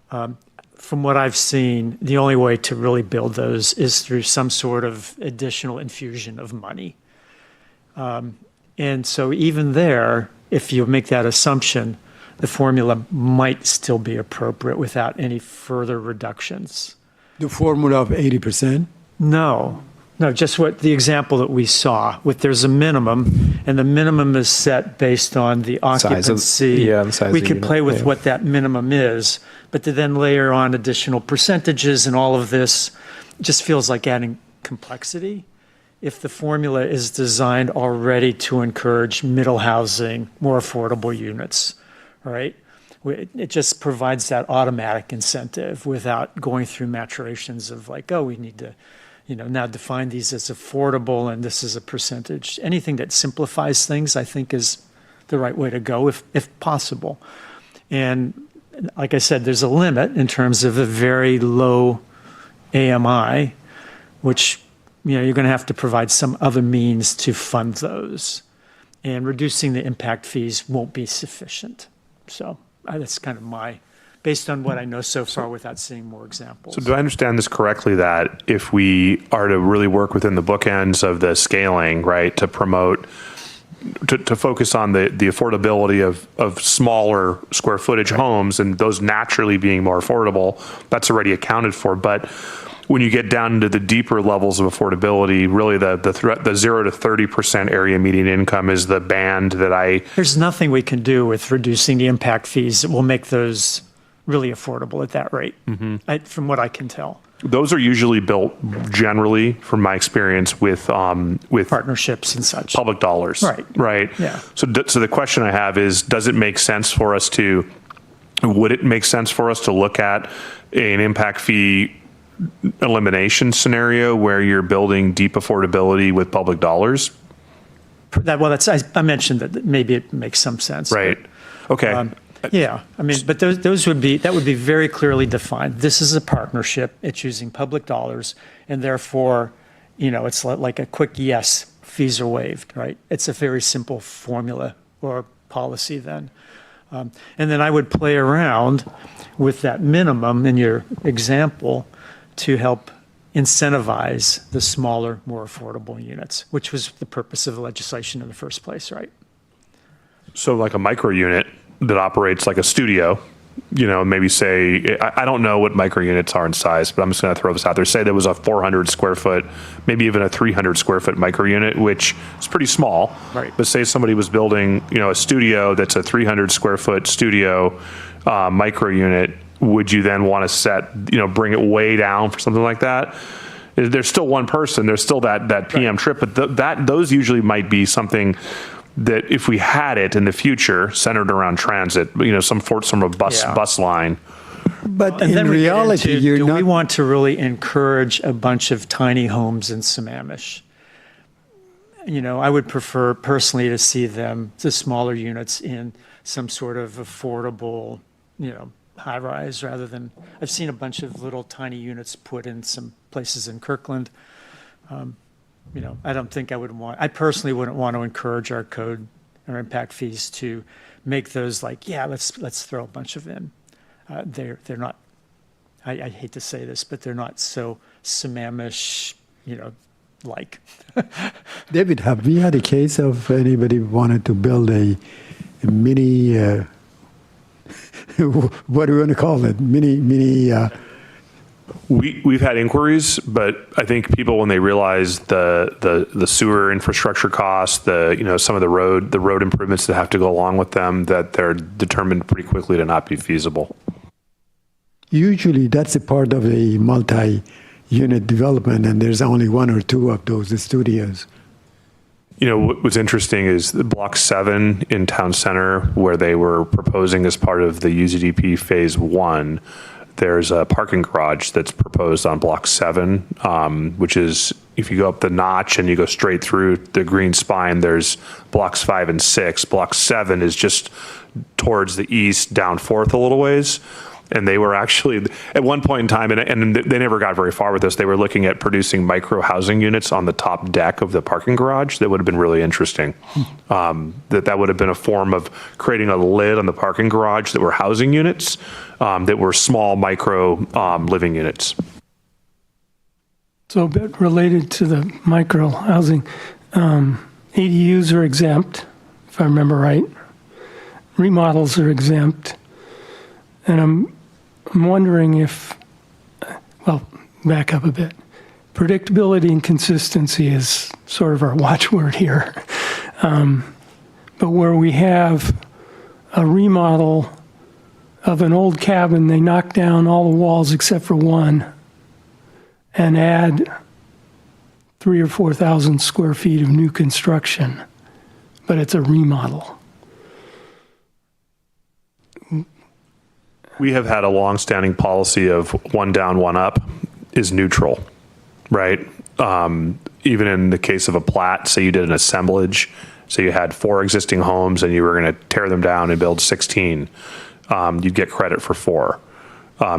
from what I've seen, the only way to really build those is through some sort of additional infusion of money. And so even there, if you make that assumption, the formula might still be appropriate without any further reductions. The formula of 80%? No, just what the example that we saw, there's a minimum, and the minimum is set based on the occupancy. The size we of the could unit, play with yeah. what that minimum is, but to then layer on additional percentages and all of this just feels like adding complexity. If the formula is designed already to encourage middle housing, more affordable units, all right? It just provides that automatic incentive without going through maturations of like, oh, we need to, now define these as affordable and this is a percentage. Anything that simplifies things, I think, is the right way to go if possible. And like I said, there's a limit in terms of a very low AMI, which, you're going to have to provide some other means to fund those. And reducing the impact fees won't be sufficient. So that's kind of based on what I know so far without seeing more examples. So do I understand this correctly that if we are to really work within the bookends of the scaling, right, to promote, to focus on the affordability of smaller square footage homes and those naturally being more affordable, that's already accounted for. But when you get down into the deeper levels of affordability, really the 0 to 30% area median income is the band that There's nothing we can do with reducing the impact fees that will make those really affordable at that rate, from what I can tell. Those are usually built generally, from my experience, with Partnerships and such. public dollars. Right. Yeah. So the question I have is, would it make sense for us to look at an impact fee elimination scenario where you're building deep affordability with public dollars? I mentioned that maybe it makes some sense. Right. Okay. Yeah, I mean, but that would be very clearly defined. This is a partnership. It's using public dollars, and therefore, it's like a quick yes, fees are waived, right? It's a very simple formula or policy then. And then I would play around with that minimum in your example to help incentivize the smaller, more affordable units, which was the purpose of the legislation in the first place, right? So like a micro unit that operates like a studio, maybe say, I don't know what micro units are in size, but I'm just going to throw this out there. Say there was a 400 square foot, maybe even a 300 square foot micro unit, which is pretty small. Right. But say somebody was building, a studio that's a 300 square foot studio micro unit. Would you then want to bring it way down for something like that? There's still one person, there's still that PM trip, but those usually might be something that if we had it in the future centered around transit, some sort of bus line. But And then in we get reality, into, you're do not. we want to really encourage a bunch of tiny homes in Sammamish? I would prefer personally to see the smaller units in some sort of affordable, high rise rather than, I've seen a bunch of little tiny units put in some places in Kirkland. I don't think I personally wouldn't want to encourage our code or impact fees to make those like, yeah, let's throw a bunch of in. They're not, I hate to say this, but they're not so Sammamish, like. David, have we had a case of anybody wanted to build a mini, what do we want to call it? We've had inquiries, but I think people, when they realize the sewer infrastructure costs, some of the road improvements that have to go along with them, that they're determined pretty quickly to not be feasible. Usually that's a part of a multi-unit development, and there's only one or two of those studios. What was interesting is the Block 7 in Town Center, where they were proposing as part of the UZDP Phase 1, there's a parking garage that's proposed on Block 7, which is, if you go up the notch and you go straight through the green spine, there's Blocks 5 and 6. Block 7 is just towards the east, down 4th a little ways. And they were actually, at one point in time, and they never got very far with this, they were looking at producing micro housing units on the top deck of the parking garage. That would have been really interesting. That would have been a form of creating a lid on the parking garage that were housing units, that were small micro living units. So a bit related to the micro housing, ADUs are exempt, if I remember right. Remodels are exempt. And I'm wondering if, well, back up a bit. Predictability and consistency is sort of our watchword here. But where we have a remodel of an old cabin, they knock down all the walls except for one and add 3,000 or 4,000 square feet of new construction, but it's a remodel. We have had a longstanding policy of one down, one up is neutral, right? Even in the case of a plat, say you did an assemblage, so you had 4 existing homes and you were going to tear them down and build 16, you'd get credit for 4.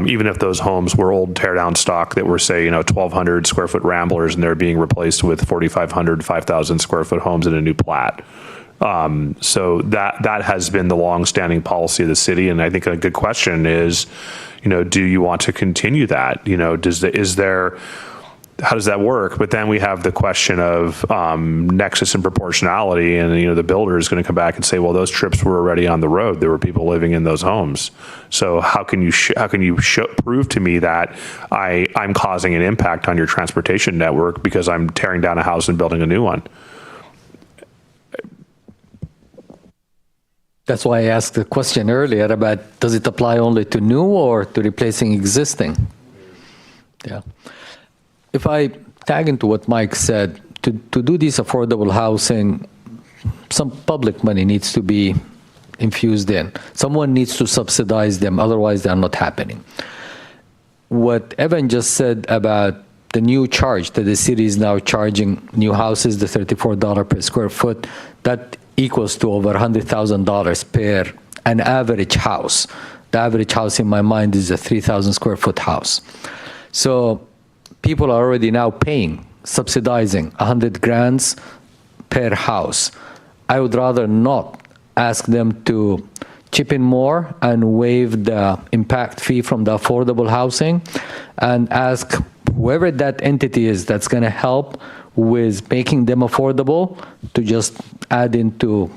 Even if those homes were old tear down stock that were, say, 1,200 square foot ramblers and they're being replaced with 4,500, 5,000 square foot homes in a new plat. So that has been the long-standing policy of the city, and I think a good question is, do you want to continue that? How does that work? But then we have the question of nexus and proportionality, and the builder is going to come back and say, well, those trips were already on the road. There were people living in those homes. So how can you prove to me that I'm causing an impact on your transportation network because I'm tearing down a house and building a new one? That's why I asked the question earlier about, does it apply only to new or to replacing existing? Yeah. If I tag into what Mike said, to do this affordable housing, some public money needs to be infused in. Someone needs to subsidize them, otherwise they're not happening. What Evan just said about the new charge that the city is now charging new houses, the $34 per square foot, that equals to over $100,000 per an average house. The average house in my mind is a 3,000 square foot house. So people are already now paying, subsidizing 100 grand per house. I would rather not ask them to chip in more and waive the impact fee from the affordable housing and ask whoever that entity is that's going to help with making them affordable to just add into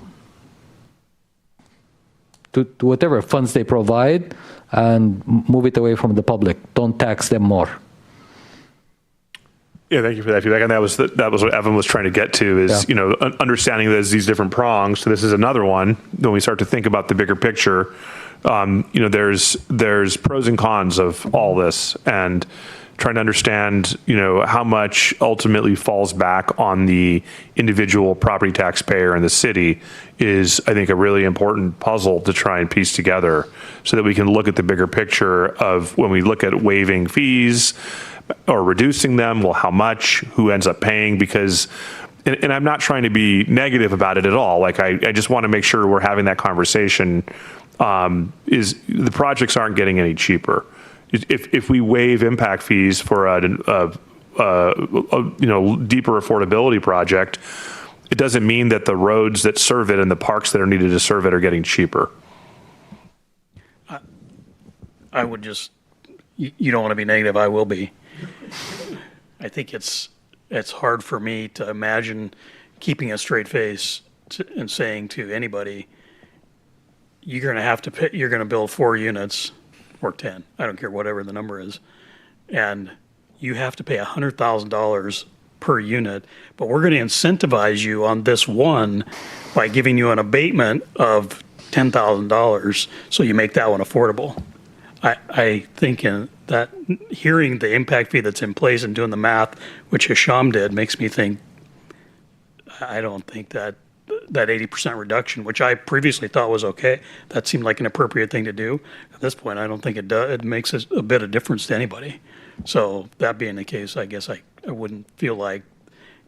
to whatever funds they provide and move it away from the public. Don't tax them more. Yeah, thank you for that feedback. And that was what Evan was trying to get to is, understanding there's these different prongs. So this is another one. When we start to think about the bigger picture, there's pros and cons of all this, and trying to understand, how much ultimately falls back on the individual property taxpayer in the city is, I think, a really important puzzle to try and piece together so that we can look at the bigger picture of when we look at waiving fees or reducing them, well, how much, who ends up paying, because, and I'm not trying to be negative about it at all. Like, I just want to make sure we're having that conversation, is the projects aren't getting any cheaper. If we waive impact fees for a deeper affordability project, it doesn't mean that the roads that serve it and the parks that are needed to serve it are getting cheaper. I would just, you don't want to be negative, I will be. I think it's hard for me to imagine keeping a straight face and saying to anybody, you're going to have to pay, you're going to build 4 units or 10, I don't care, whatever the number is, and you have to pay $100,000 per unit, but we're going to incentivize you on this one by giving you an abatement of $10,000 so you make that one affordable. I think in that, hearing the impact fee that's in place and doing the math, which Hisham did, makes me think, I don't think that 80% reduction, which I previously thought was okay, that seemed like an appropriate thing to do. At this point, I don't think it does. It makes a bit of difference to anybody. So that being the case, I guess I wouldn't feel like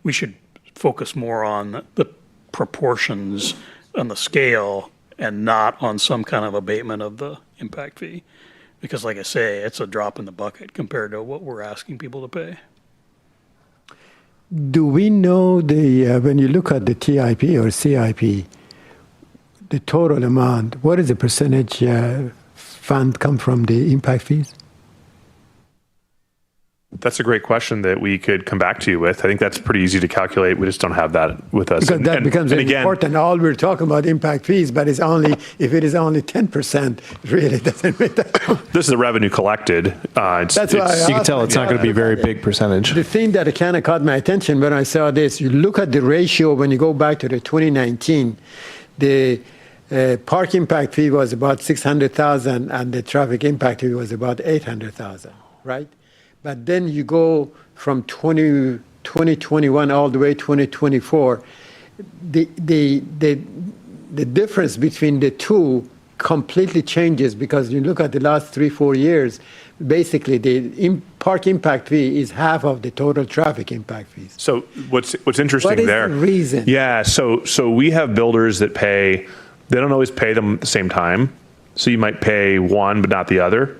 we should focus more on the proportions on the scale and not on some kind of abatement of the impact fee. Because like I say, it's a drop in the bucket compared to what we're asking people to pay. Do we know when you look at the TIP or CIP, the total amount, what is the percentage fund come from the impact fees? That's a great question that we could come back to you with. I think that's pretty easy to calculate. We just don't have that with us. Because that becomes important. All we're talking about impact fees, but if it is only 10%, it really doesn't make that. This is the revenue collected. That's why You can tell it's not going to be a very big percentage. The thing that kind of caught my attention when I saw this, you look at the ratio when you go back to the 2019, the park impact fee was about 600,000 and the traffic impact fee was about 800,000, right? But then you go from 2021 all the way 2024, the difference between the two completely changes because you look at the last 3-4 years, basically the park impact fee is half of the total traffic impact fees. So what's interesting What is there? the reason? Yeah, so we have builders that pay. They don't always pay them at the same time. So you might pay one but not the other.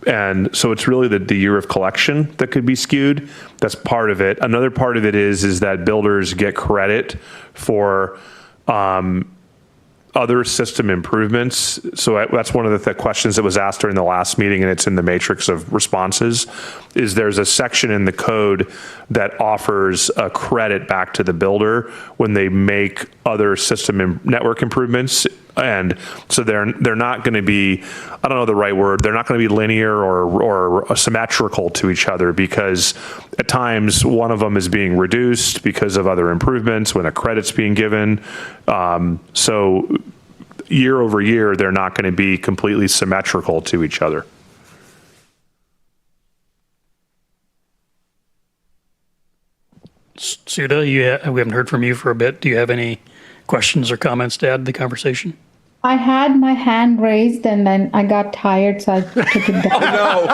And so it's really the year of collection that could be skewed. That's part of it. Another part of it is that builders get credit for other system improvements. So that's one of the questions that was asked during the last meeting, and it's in the matrix of responses, is there's a section in the code that offers a credit back to the builder when they make other system network improvements. And so they're not going to be, I don't know the right word, they're not going to be linear or symmetrical to each other because at times one of them is being reduced because of other improvements when a credit's being given. So year over year, they're not going to be completely symmetrical to each other. Suda, we haven't heard from you for a bit. Do you have any questions or comments to add to the conversation? I had my hand raised and then I got tired, so I took it down.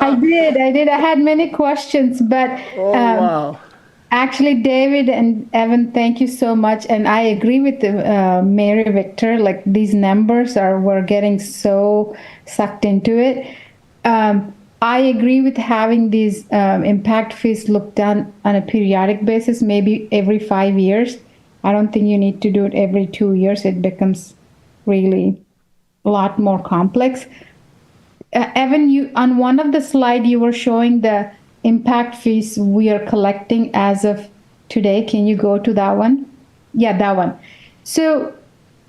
I did. I had many questions, but Wow. actually, David and Evan, thank you so much. And I agree with Mary Victor, like these numbers we're getting so sucked into it. I agree with having these impact fees looked on a periodic basis, maybe every 5 years. I don't think you need to do it every 2 years. It becomes really a lot more complex. Evan, on one of the slides, you were showing the impact fees we are collecting as of today. Can you go to that one? Yeah, that one. So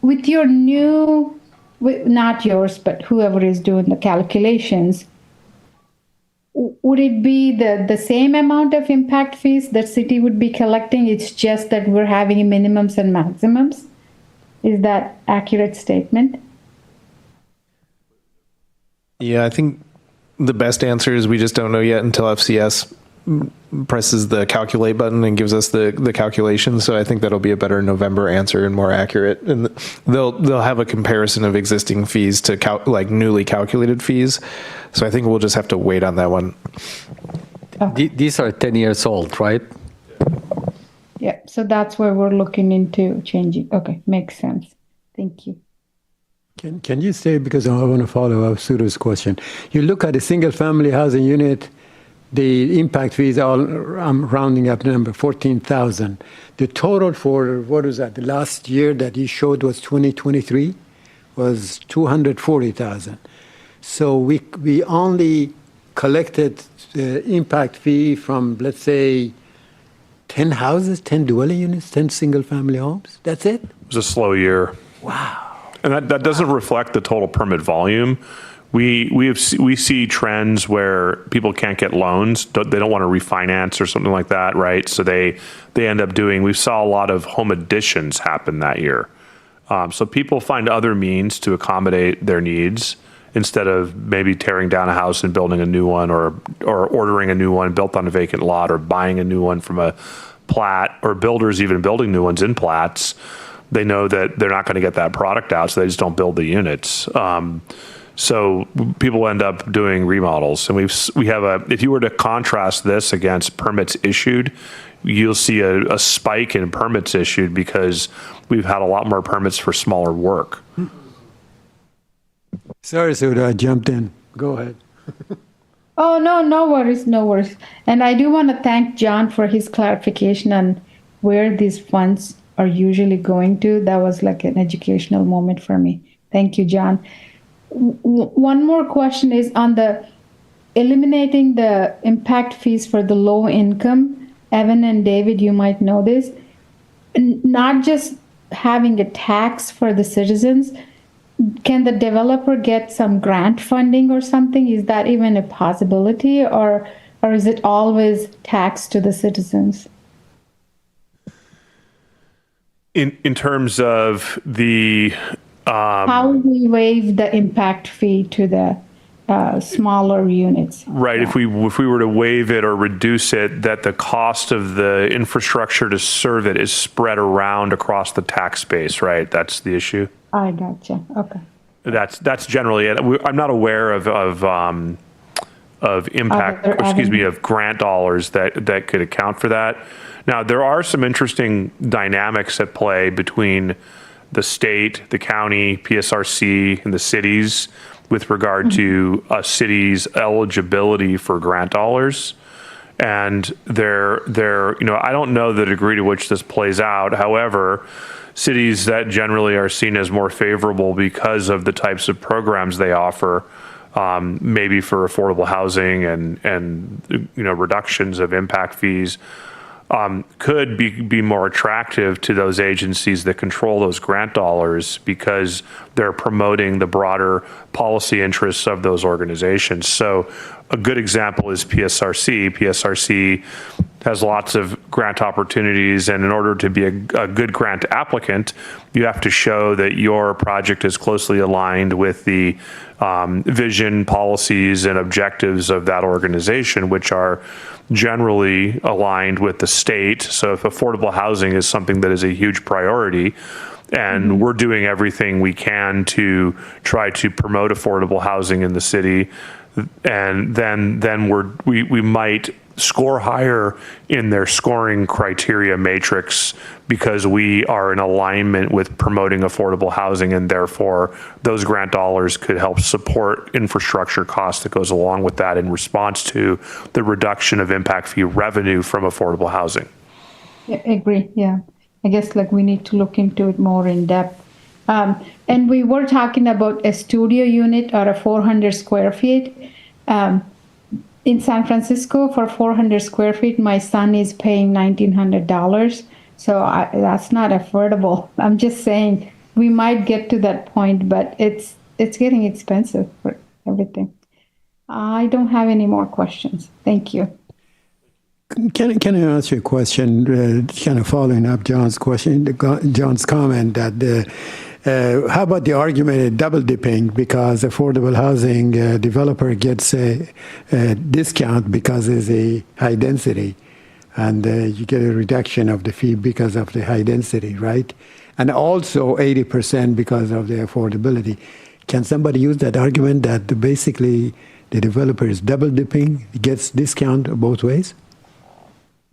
with your not yours, but whoever is doing the calculations, would it be the same amount of impact fees that city would be collecting? It's just that we're having minimums and maximums. Is that accurate statement? Yeah, I think the best answer is we just don't know yet until FCS presses the calculate button and gives us the calculation. So I think that'll be a better November answer and more accurate. And they'll have a comparison of existing fees to newly calculated fees. So I think we'll just have to wait on that one. These are 10 years old, right? Yeah, so that's where we're looking into changing. Okay, makes sense. Thank you. Can you say, because I want to follow up Suda's question, you look at a single family housing unit, the impact fees I'm rounding up the number, 14,000. The total for, what was that, the last year that you showed was 2023, was 240,000. So we only collected the impact fee from, let's say, 10 houses, 10 dwelling units, 10 single family homes. That's it? It was a slow year. Wow. And that doesn't reflect the total permit volume. We see trends where people can't get loans. They don't want to refinance or something like that, right? So they end up doing, we saw a lot of home additions happen that year. So people find other means to accommodate their needs instead of maybe tearing down a house and building a new one or ordering a new one built on a vacant lot or buying a new one from a plat, or builders even building new ones in plats. They know that they're not going to get that product out, so they just don't build the units. So people end up doing remodels, and we have if you were to contrast this against permits issued, you'll see a spike in permits issued because we've had a lot more permits for smaller work. Sorry, Suda, I jumped in. Go ahead. Oh, no, no worries, no worries. And I do want to thank John for his clarification on where these funds are usually going to. That was like an educational moment for me. Thank you, John. One more question is on the eliminating the impact fees for the low income. Evan and David, you might know this. Not just having a tax for the citizens, can the developer get some grant funding or something? Is that even a possibility, or is it always tax to the citizens? In terms of the How we waive the impact fee to the smaller units? right, if we were to waive it or reduce it, that the cost of the infrastructure to serve it is spread around across the tax base, right? That's the issue. I gotcha. Okay. That's generally it. I'm not aware of impact, Other excuse me, avenues. of grant dollars that could account for that. Now, there are some interesting dynamics at play between the state, the county, PSRC, and the cities with regard to a city's eligibility for grant dollars. And I don't know the degree to which this plays out. However, cities that generally are seen as more favorable because of the types of programs they offer, maybe for affordable housing and reductions of impact fees, could be more attractive to those agencies that control those grant dollars because they're promoting the broader policy interests of those organizations. So a good example is PSRC. PSRC has lots of grant opportunities, and in order to be a good grant applicant, you have to show that your project is closely aligned with the vision, policies, and objectives of that organization, which are generally aligned with the state. So if affordable housing is something that is a huge priority, and we're doing everything we can to try to promote affordable housing in the city, and then we might score higher in their scoring criteria matrix because we are in alignment with promoting affordable housing, and therefore those grant dollars could help support infrastructure costs that goes along with that in response to the reduction of impact fee revenue from affordable housing. Yeah, agree. Yeah. I guess we need to look into it more in depth. And we were talking about a studio unit or a 400 square feet. In San Francisco, for 400 square feet, my son is paying $1,900. So that's not affordable. I'm just saying we might get to that point, but it's getting expensive for everything. I don't have any more questions. Thank you. Can I ask you a question, kind of following up John's question, John's comment that how about the argument of double dipping because affordable housing developer gets a discount because it's a high density, and you get a reduction of the fee because of the high density, right? And also 80% because of the affordability. Can somebody use that argument that basically the developer is double dipping, gets discount both ways?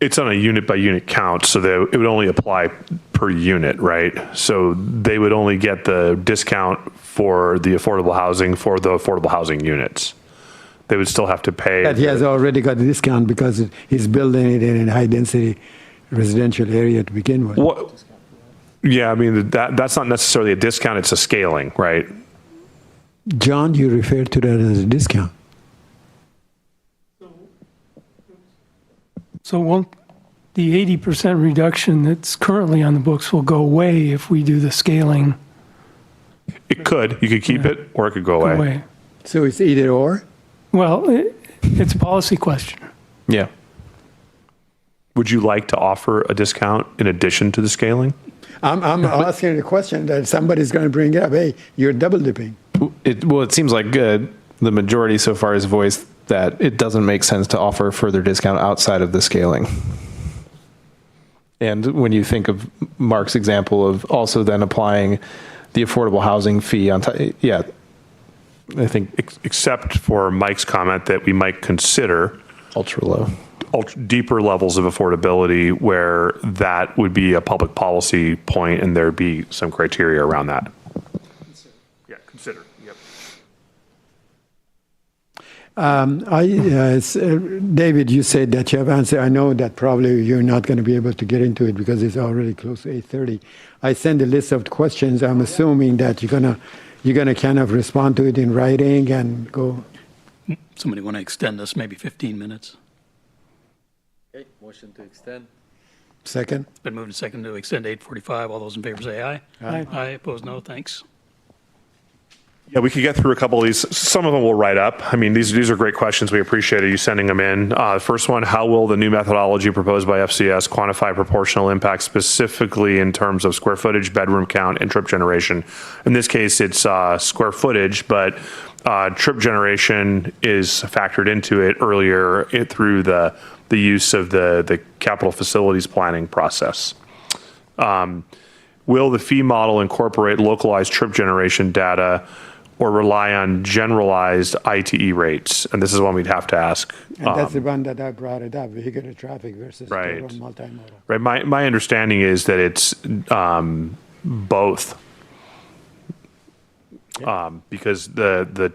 It's on a unit by unit count, so that it would only apply per unit, right? So they would only get the discount for the affordable housing units. They would still have to pay. That he has already got a discount because he's building it in a high density residential area to begin with. What? Yeah, I mean, that's not necessarily a discount, it's a scaling, right? John, you refer to that as a discount. So won't the 80% reduction that's currently on the books will go away if we do the scaling? It could. You could keep it, or it could go away. So it's either or? Well, it's a policy question. Yeah. Would you like to offer a discount in addition to the scaling? I'm asking the question that somebody's going to bring up. Hey, you're double dipping. It seems like the majority so far has voiced that it doesn't make sense to offer further discount outside of the scaling. And when you think of Mark's example of also then applying the affordable housing fee on top, yeah. I think except for Mike's comment that we might consider ultra low, deeper levels of affordability where that would be a public policy point and there'd be some criteria around that. Yeah, consider. Yep. David, you said that you have answered. I know that probably you're not going to be able to get into it because it's already close to 8:30. I sent a list of questions. I'm assuming that you're gonna kind of respond to it in writing and go. Somebody want to extend this maybe 15 minutes? Okay, motion to extend. Second. It's been moved and seconded to extend 8:45. All those in favor say aye. Aye. Aye, opposed, no, thanks. Yeah, we could get through a couple of these. Some of them we'll write up. I mean, these are great questions. We appreciate you sending them in. First one, how will the new methodology proposed by FCS quantify proportional impact specifically in terms of square footage, bedroom count, and trip generation? In this case, it's square footage, but trip generation is factored into it earlier through the use of the capital facilities planning process. Will the fee model incorporate localized trip generation data or rely on generalized ITE rates? And this is one we'd have to ask. And that's the one that I brought it up, vehicular traffic versus Right. total multimodal. Right. My understanding is that it's both. Because the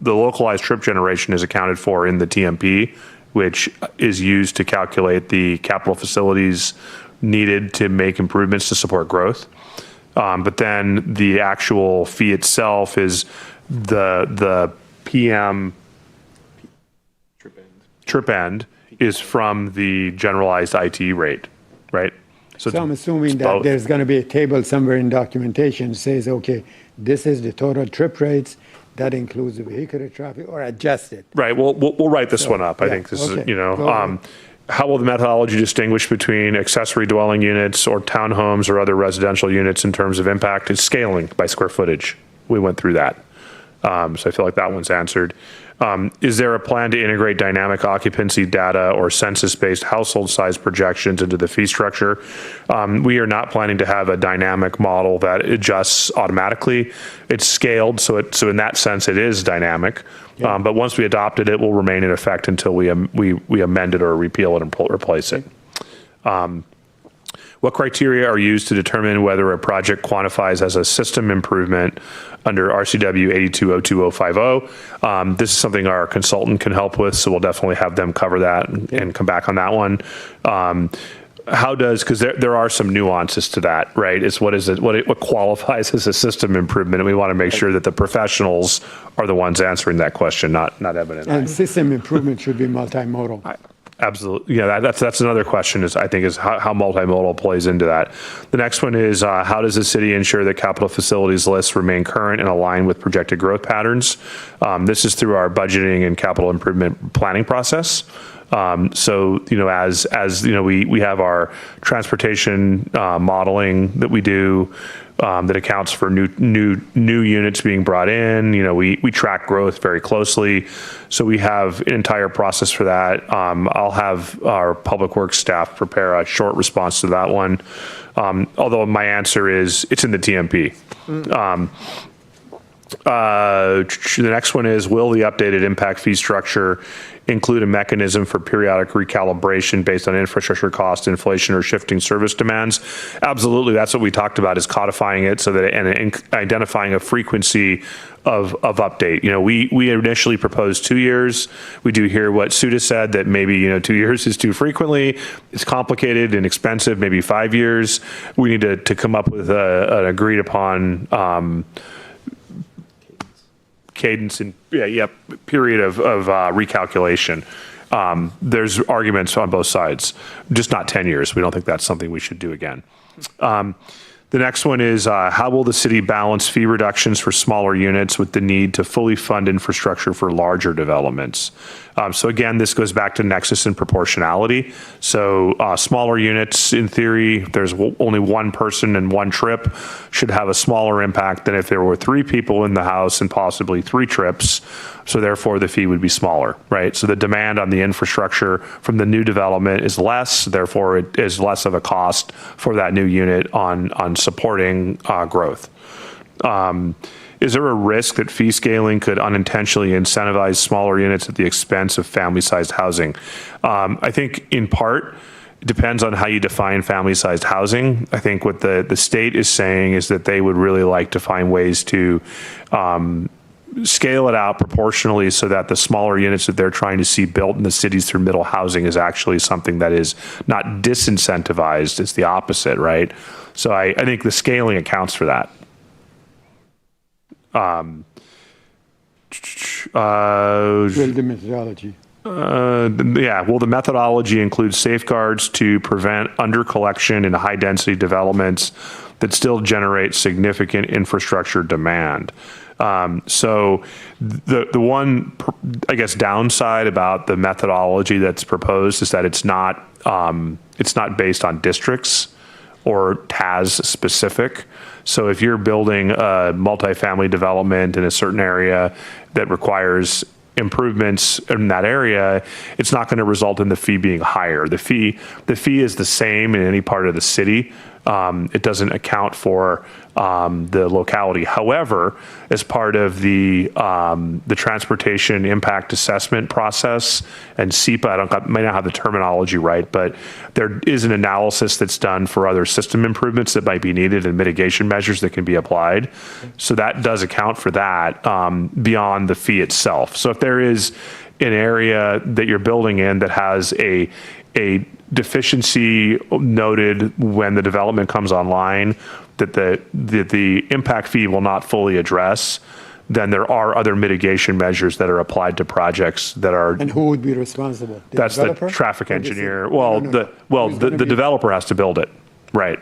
localized trip generation is accounted for in the TMP, which is used to calculate the capital facilities needed to make improvements to support growth. But then the actual fee itself is the PM trip end is from the generalized ITE rate, right? So I'm it's assuming that both. there's going to be a table somewhere in documentation says, okay, this is the total trip rates. That includes the vehicular traffic or adjusted. Right. We'll write this one up. I think this okay. is, you know, Go ahead. how will the methodology distinguish between accessory dwelling units or townhomes or other residential units in terms of impact? It's scaling by square footage. We went through that. So I feel like that one's answered. Is there a plan to integrate dynamic occupancy data or census-based household size projections into the fee structure? We are not planning to have a dynamic model that adjusts automatically. It's scaled, so in that sense, it is dynamic. But once we adopt it, it will remain in effect until we amend it or repeal it and replace it. What criteria are used to determine whether a project quantifies as a system improvement under RCW 8202050? This is something our consultant can help with, so we'll definitely have them cover that and come back on that one. Because there are some nuances to that, right? It's what qualifies as a system improvement, and we want to make sure that the professionals are the ones answering that question, not Evan and I. And system improvement should be multimodal. Absolutely. Yeah, that's another question is how multimodal plays into that. The next one is how does the city ensure that capital facilities lists remain current and aligned with projected growth patterns? This is through our budgeting and capital improvement planning process. So, you know, as you know, we have our transportation modeling that we do that accounts for new units being brought in. You know, we track growth very closely. So we have an entire process for that. I'll have our public works staff prepare a short response to that one. Although my answer is it's in the TMP. The next one is, will the updated impact fee structure include a mechanism for periodic recalibration based on infrastructure cost, inflation, or shifting service demands? Absolutely. That's what we talked about, is codifying it so that and identifying a frequency of update. You know, we initially proposed 2 years. We do hear what Suda said, that maybe, you know, 2 years is too frequently. It's complicated and expensive, maybe 5 years. We need to come up with an agreed upon cadence and period of recalculation. There's arguments on both sides, just not 10 years. We don't think that's something we should do again. The next one is, how will the city balance fee reductions for smaller units with the need to fully fund infrastructure for larger developments? So again, this goes back to nexus and proportionality. So smaller units, in theory, if there's only one person and one trip, should have a smaller impact than if there were 3 people in the house and possibly 3 trips. So therefore, the fee would be smaller, right? So the demand on the infrastructure from the new development is less. Therefore, it is less of a cost for that new unit on supporting growth. Is there a risk that fee scaling could unintentionally incentivize smaller units at the expense of family-sized housing? I think in part, it depends on how you define family-sized housing. I think what the state is saying is that they would really like to find ways to scale it out proportionally so that the smaller units that they're trying to see built in the cities through middle housing is actually something that is not disincentivized. It's the opposite, right? So I think the scaling accounts for that. Well, the methodology. Yeah, well, the methodology includes safeguards to prevent under-collection in high-density developments that still generate significant infrastructure demand. So the one, I guess, downside about the methodology that's proposed is that it's not based on districts or TAS specific. So if you're building a multifamily development in a certain area that requires improvements in that area, it's not going to result in the fee being higher. The fee is the same in any part of the city. It doesn't account for the locality. However, as part of the transportation impact assessment process and SEPA, I might not have the terminology right, but there is an analysis that's done for other system improvements that might be needed and mitigation measures that can be applied. So that does account for that beyond the fee itself. So if there is an area that you're building in that has a deficiency noted when the development comes online that the impact fee will not fully address, then there are other mitigation measures that are applied to projects that are. And who would be responsible? That's developer? the traffic engineer. No, The developer has to build it, right?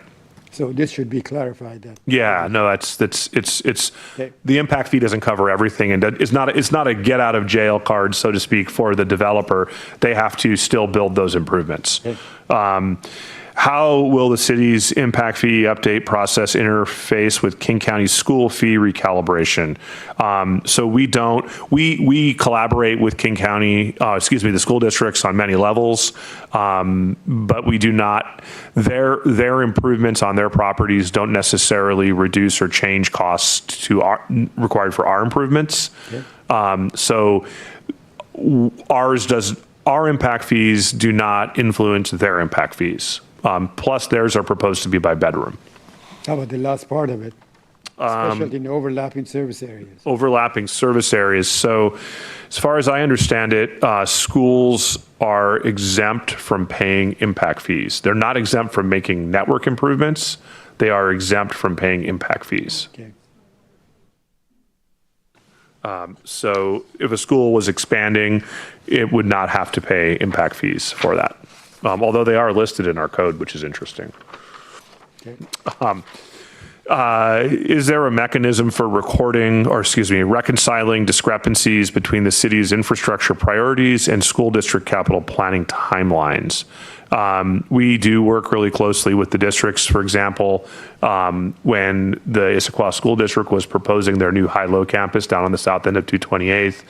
So this should be clarified. That Yeah, no, it's the impact fee doesn't cover everything, and it's not a get out of jail card, so to speak, for the developer. They have to still build those improvements. Okay. How will the city's impact fee update process interface with King County school fee recalibration? So we collaborate with King County, the school districts on many levels, but we do not, their improvements on their properties don't necessarily reduce or change costs required for our improvements. Okay. So our impact fees do not influence their impact fees. Plus, theirs are proposed to be by bedroom. How about the last part of it? Especially in overlapping service areas. Overlapping service areas. So, as far as I understand it, schools are exempt from paying impact fees. They're not exempt from making network improvements. They are exempt from paying impact fees. Okay. So, if a school was expanding, it would not have to pay impact fees for that. Although they are listed in our code, which is interesting. Okay. Is there a mechanism for reconciling discrepancies between the city's infrastructure priorities and school district capital planning timelines? We do work really closely with the districts. For example, when the Issaquah School District was proposing their new high-low campus down on the south end of 228th,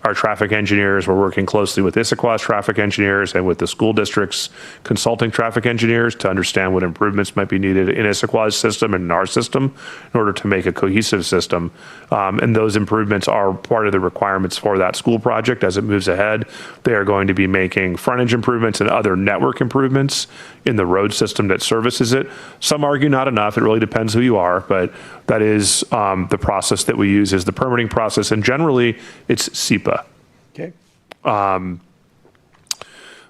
our traffic engineers were working closely with Issaquah's traffic engineers and with the school district's consulting traffic engineers to understand what improvements might be needed in Issaquah's system and in our system in order to make a cohesive system. And those improvements are part of the requirements for that school project as it moves ahead. They are going to be making frontage improvements and other network improvements in the road system that services it. Some argue not enough. It really depends who you are, but that is the process that we use is the permitting process, and generally it's SEPA. Okay.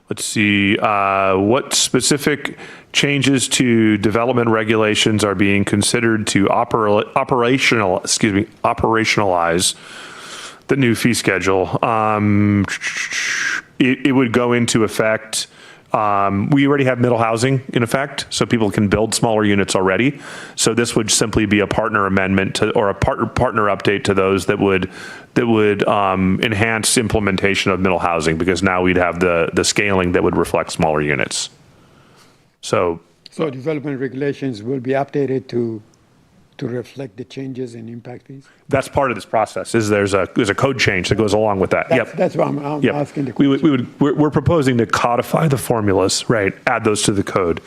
Let's see, what specific changes to development regulations are being considered to operationalize the new fee schedule? It would go into effect. We already have middle housing in effect, so people can build smaller units already. So this would simply be a partner amendment or a partner update to those that would enhance implementation of middle housing, because now we'd have the scaling that would reflect smaller units. So development regulations will be updated to reflect the changes in impact fees? That's part of this process. There's a code change that goes along with that. That's why I'm asking the question. We're proposing to codify the formulas, right? Add those to the code.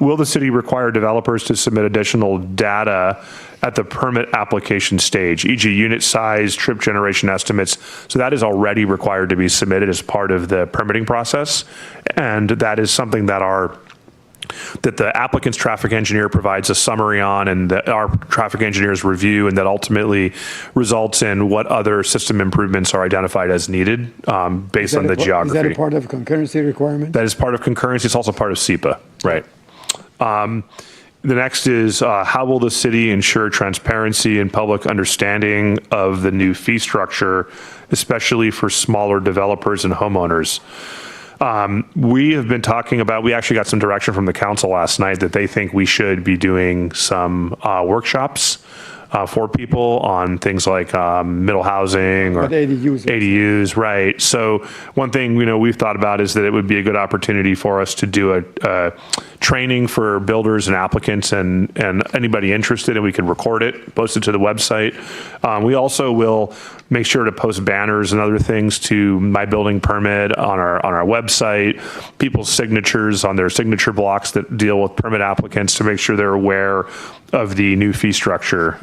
Will the city require developers to submit additional data at the permit application stage, e.g. unit size, trip generation estimates? So that is already required to be submitted as part of the permitting process. And that is something that our that the applicant's traffic engineer provides a summary on, and that our traffic engineers review, and that ultimately results in what other system improvements are identified as needed based on the geography. Is that a part of concurrency requirement? That is part of concurrency. It's also part of SEPA, right? The next is how will the city ensure transparency and public understanding of the new fee structure, especially for smaller developers and homeowners? We have been talking about, we actually got some direction from the council last night that they think we should be doing some workshops for people on things like middle housing or But ADUs. ADUs, right. So one thing, we've thought about is that it would be a good opportunity for us to do a training for builders and applicants and anybody interested, and we could record it, post it to the website. We also will make sure to post banners and other things to My Building Permit on our website, people's signatures on their signature blocks that deal with permit applicants to make sure they're aware of the new fee structure.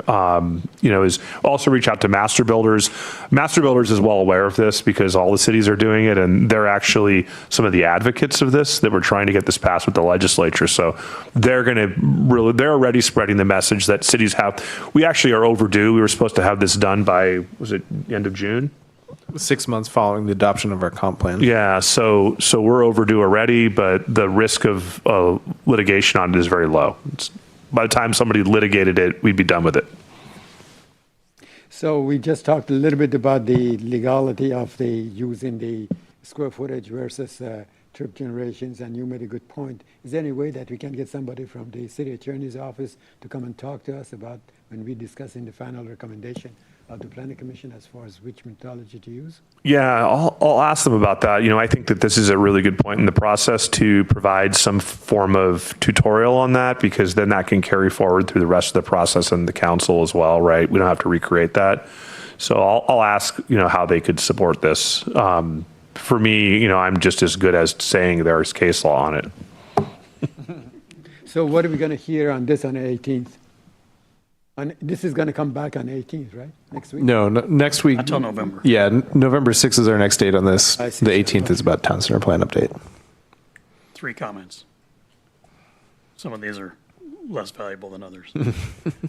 Is also reach out to master builders. Master builders is well aware of this because all the cities are doing it, and they're actually some of the advocates of this, that we're trying to get this passed with the legislature. So they're already spreading the message that cities have. We actually are overdue. We were supposed to have this done by, was it end of June? 6 months following the adoption of our comp plan. Yeah, so we're overdue already, but the risk of litigation on it is very low. By the time somebody litigated it, we'd be done with it. So we just talked a little bit about the legality of the using the square footage versus trip generations, and you made a good point. Is there any way that we can get somebody from the city attorney's office to come and talk to us about when we discussing the final recommendation of the planning commission as far as which methodology to use? Yeah, I'll ask them about that. I think that this is a really good point in the process to provide some form of tutorial on that, because then that can carry forward through the rest of the process and the council as well, right? We don't have to recreate that. So I'll ask, how they could support this. For me, I'm just as good as saying there's case law on it. So what are we going to hear on this on the 18th? This is going to come back on the 18th, right? Next week? No, next week. Until November. Yeah, November 6th is our next date on this. I see. The 18th is about town center plan update. 3 comments. Some of these are less valuable than others.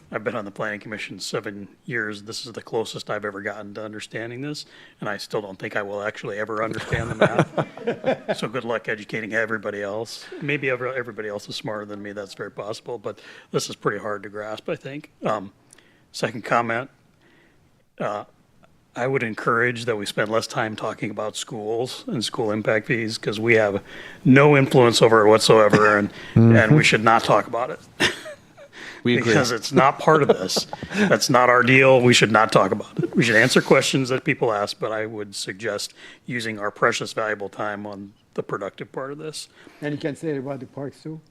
I've been on the planning commission 7 years. This is the closest I've ever gotten to understanding this, and I still don't think I will actually ever understand the math. So good luck educating everybody else. Maybe everybody else is smarter than me. That's very possible, but this is pretty hard to grasp, I think. Second comment, I would encourage that we spend less time talking about schools and school impact fees, because we have no influence over it whatsoever, and we should not talk about it. We agree. Because it's not part of this. That's not our deal. We should not talk about it. We should answer questions that people ask, but I would suggest using our precious, valuable time on the productive part of this. And you can say it about the parks too?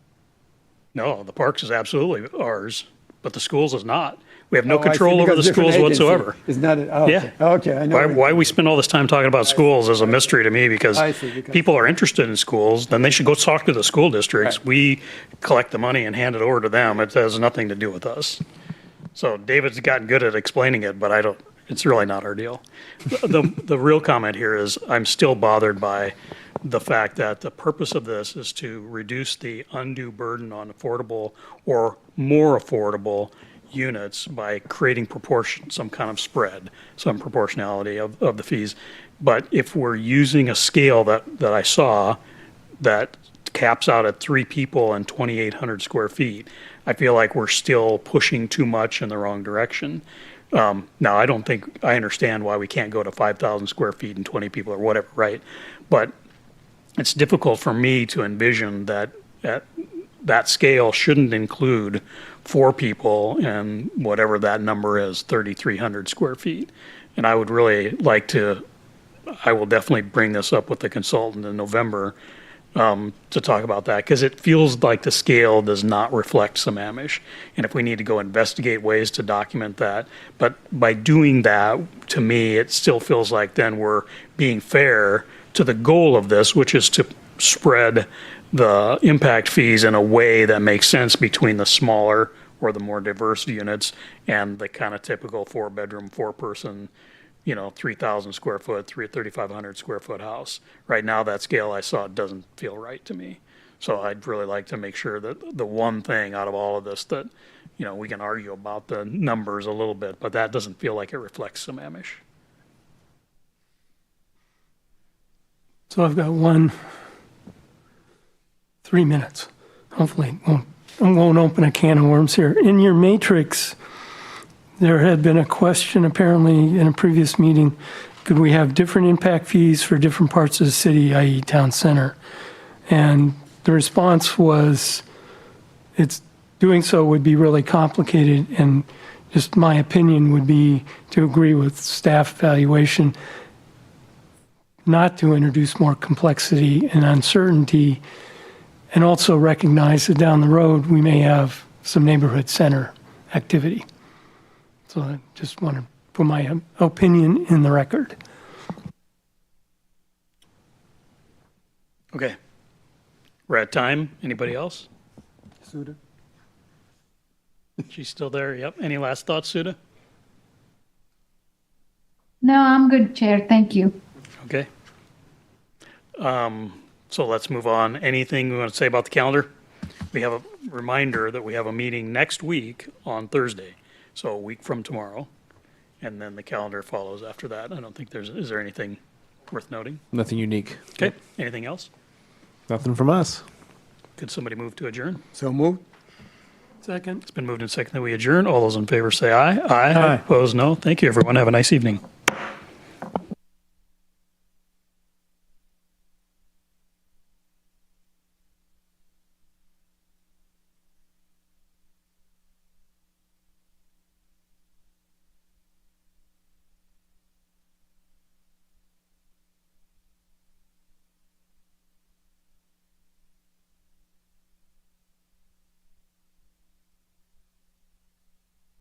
No, the parks is absolutely ours, but the schools is not. We have no Oh, I see, control over the because different schools agency whatsoever. is not, okay. Yeah. Okay, I know. Why we spend all this time talking about schools is a mystery to me, because I see, because- people are interested in schools, then they should go talk to the school districts. Right. We collect the money and hand it over to them. It has nothing to do with us. So David's gotten good at explaining it, but it's really not our deal. The real comment here is I'm still bothered by the fact that the purpose of this is to reduce the undue burden on affordable or more affordable units by creating some kind of spread, some proportionality of the fees. But if we're using a scale that I saw that caps out at 3 people and 2,800 square feet, I feel like we're still pushing too much in the wrong direction. Now, I don't think I understand why we can't go to 5,000 square feet and 20 people or whatever, right? But it's difficult for me to envision that that scale shouldn't include 4 people and whatever that number is, 3,300 square feet. And I would really like I will definitely bring this up with the consultant in November to talk about that, because it feels like the scale does not reflect Sammamish. And if we need to go investigate ways to document that, but by doing that, to me, it still feels like then we're being fair to the goal of this, which is to spread the impact fees in a way that makes sense between the smaller or the more diverse units and the kind of typical 4-bedroom, 4-person, 3,000 square foot, 3,500 square foot house. Right now, that scale I saw doesn't feel right to me. So I'd really like to make sure that the one thing out of all of this that, we can argue about the numbers a little bit, but that doesn't feel like it reflects Sammamish. So I've got 3 minutes. Hopefully I won't open a can of worms here. In your matrix, there had been a question apparently in a previous meeting, could we have different impact fees for different parts of the city, i.e. town center? And the response was, doing so would be really complicated, and just my opinion would be to agree with staff evaluation, not to introduce more complexity and uncertainty, and also recognize that down the road we may have some neighborhood center activity. So I just want to put my opinion in the record. Okay. We're at time. Anybody else? Suda? She's still there. Yep. Any last thoughts, Suda? No, I'm good, Chair. Thank you. Okay. So let's move on. Anything we want to say about the calendar? We have a reminder that we have a meeting next week on Thursday, so a week from tomorrow, and then the calendar follows after that. I don't think is there anything worth noting? Nothing unique. Okay. Anything else? Nothing from us. Could somebody move to adjourn? So moved. Second. It's been moved and seconded that we adjourn. All those in favor say aye. Aye. Opposed, no. Thank you, everyone. Have a nice evening.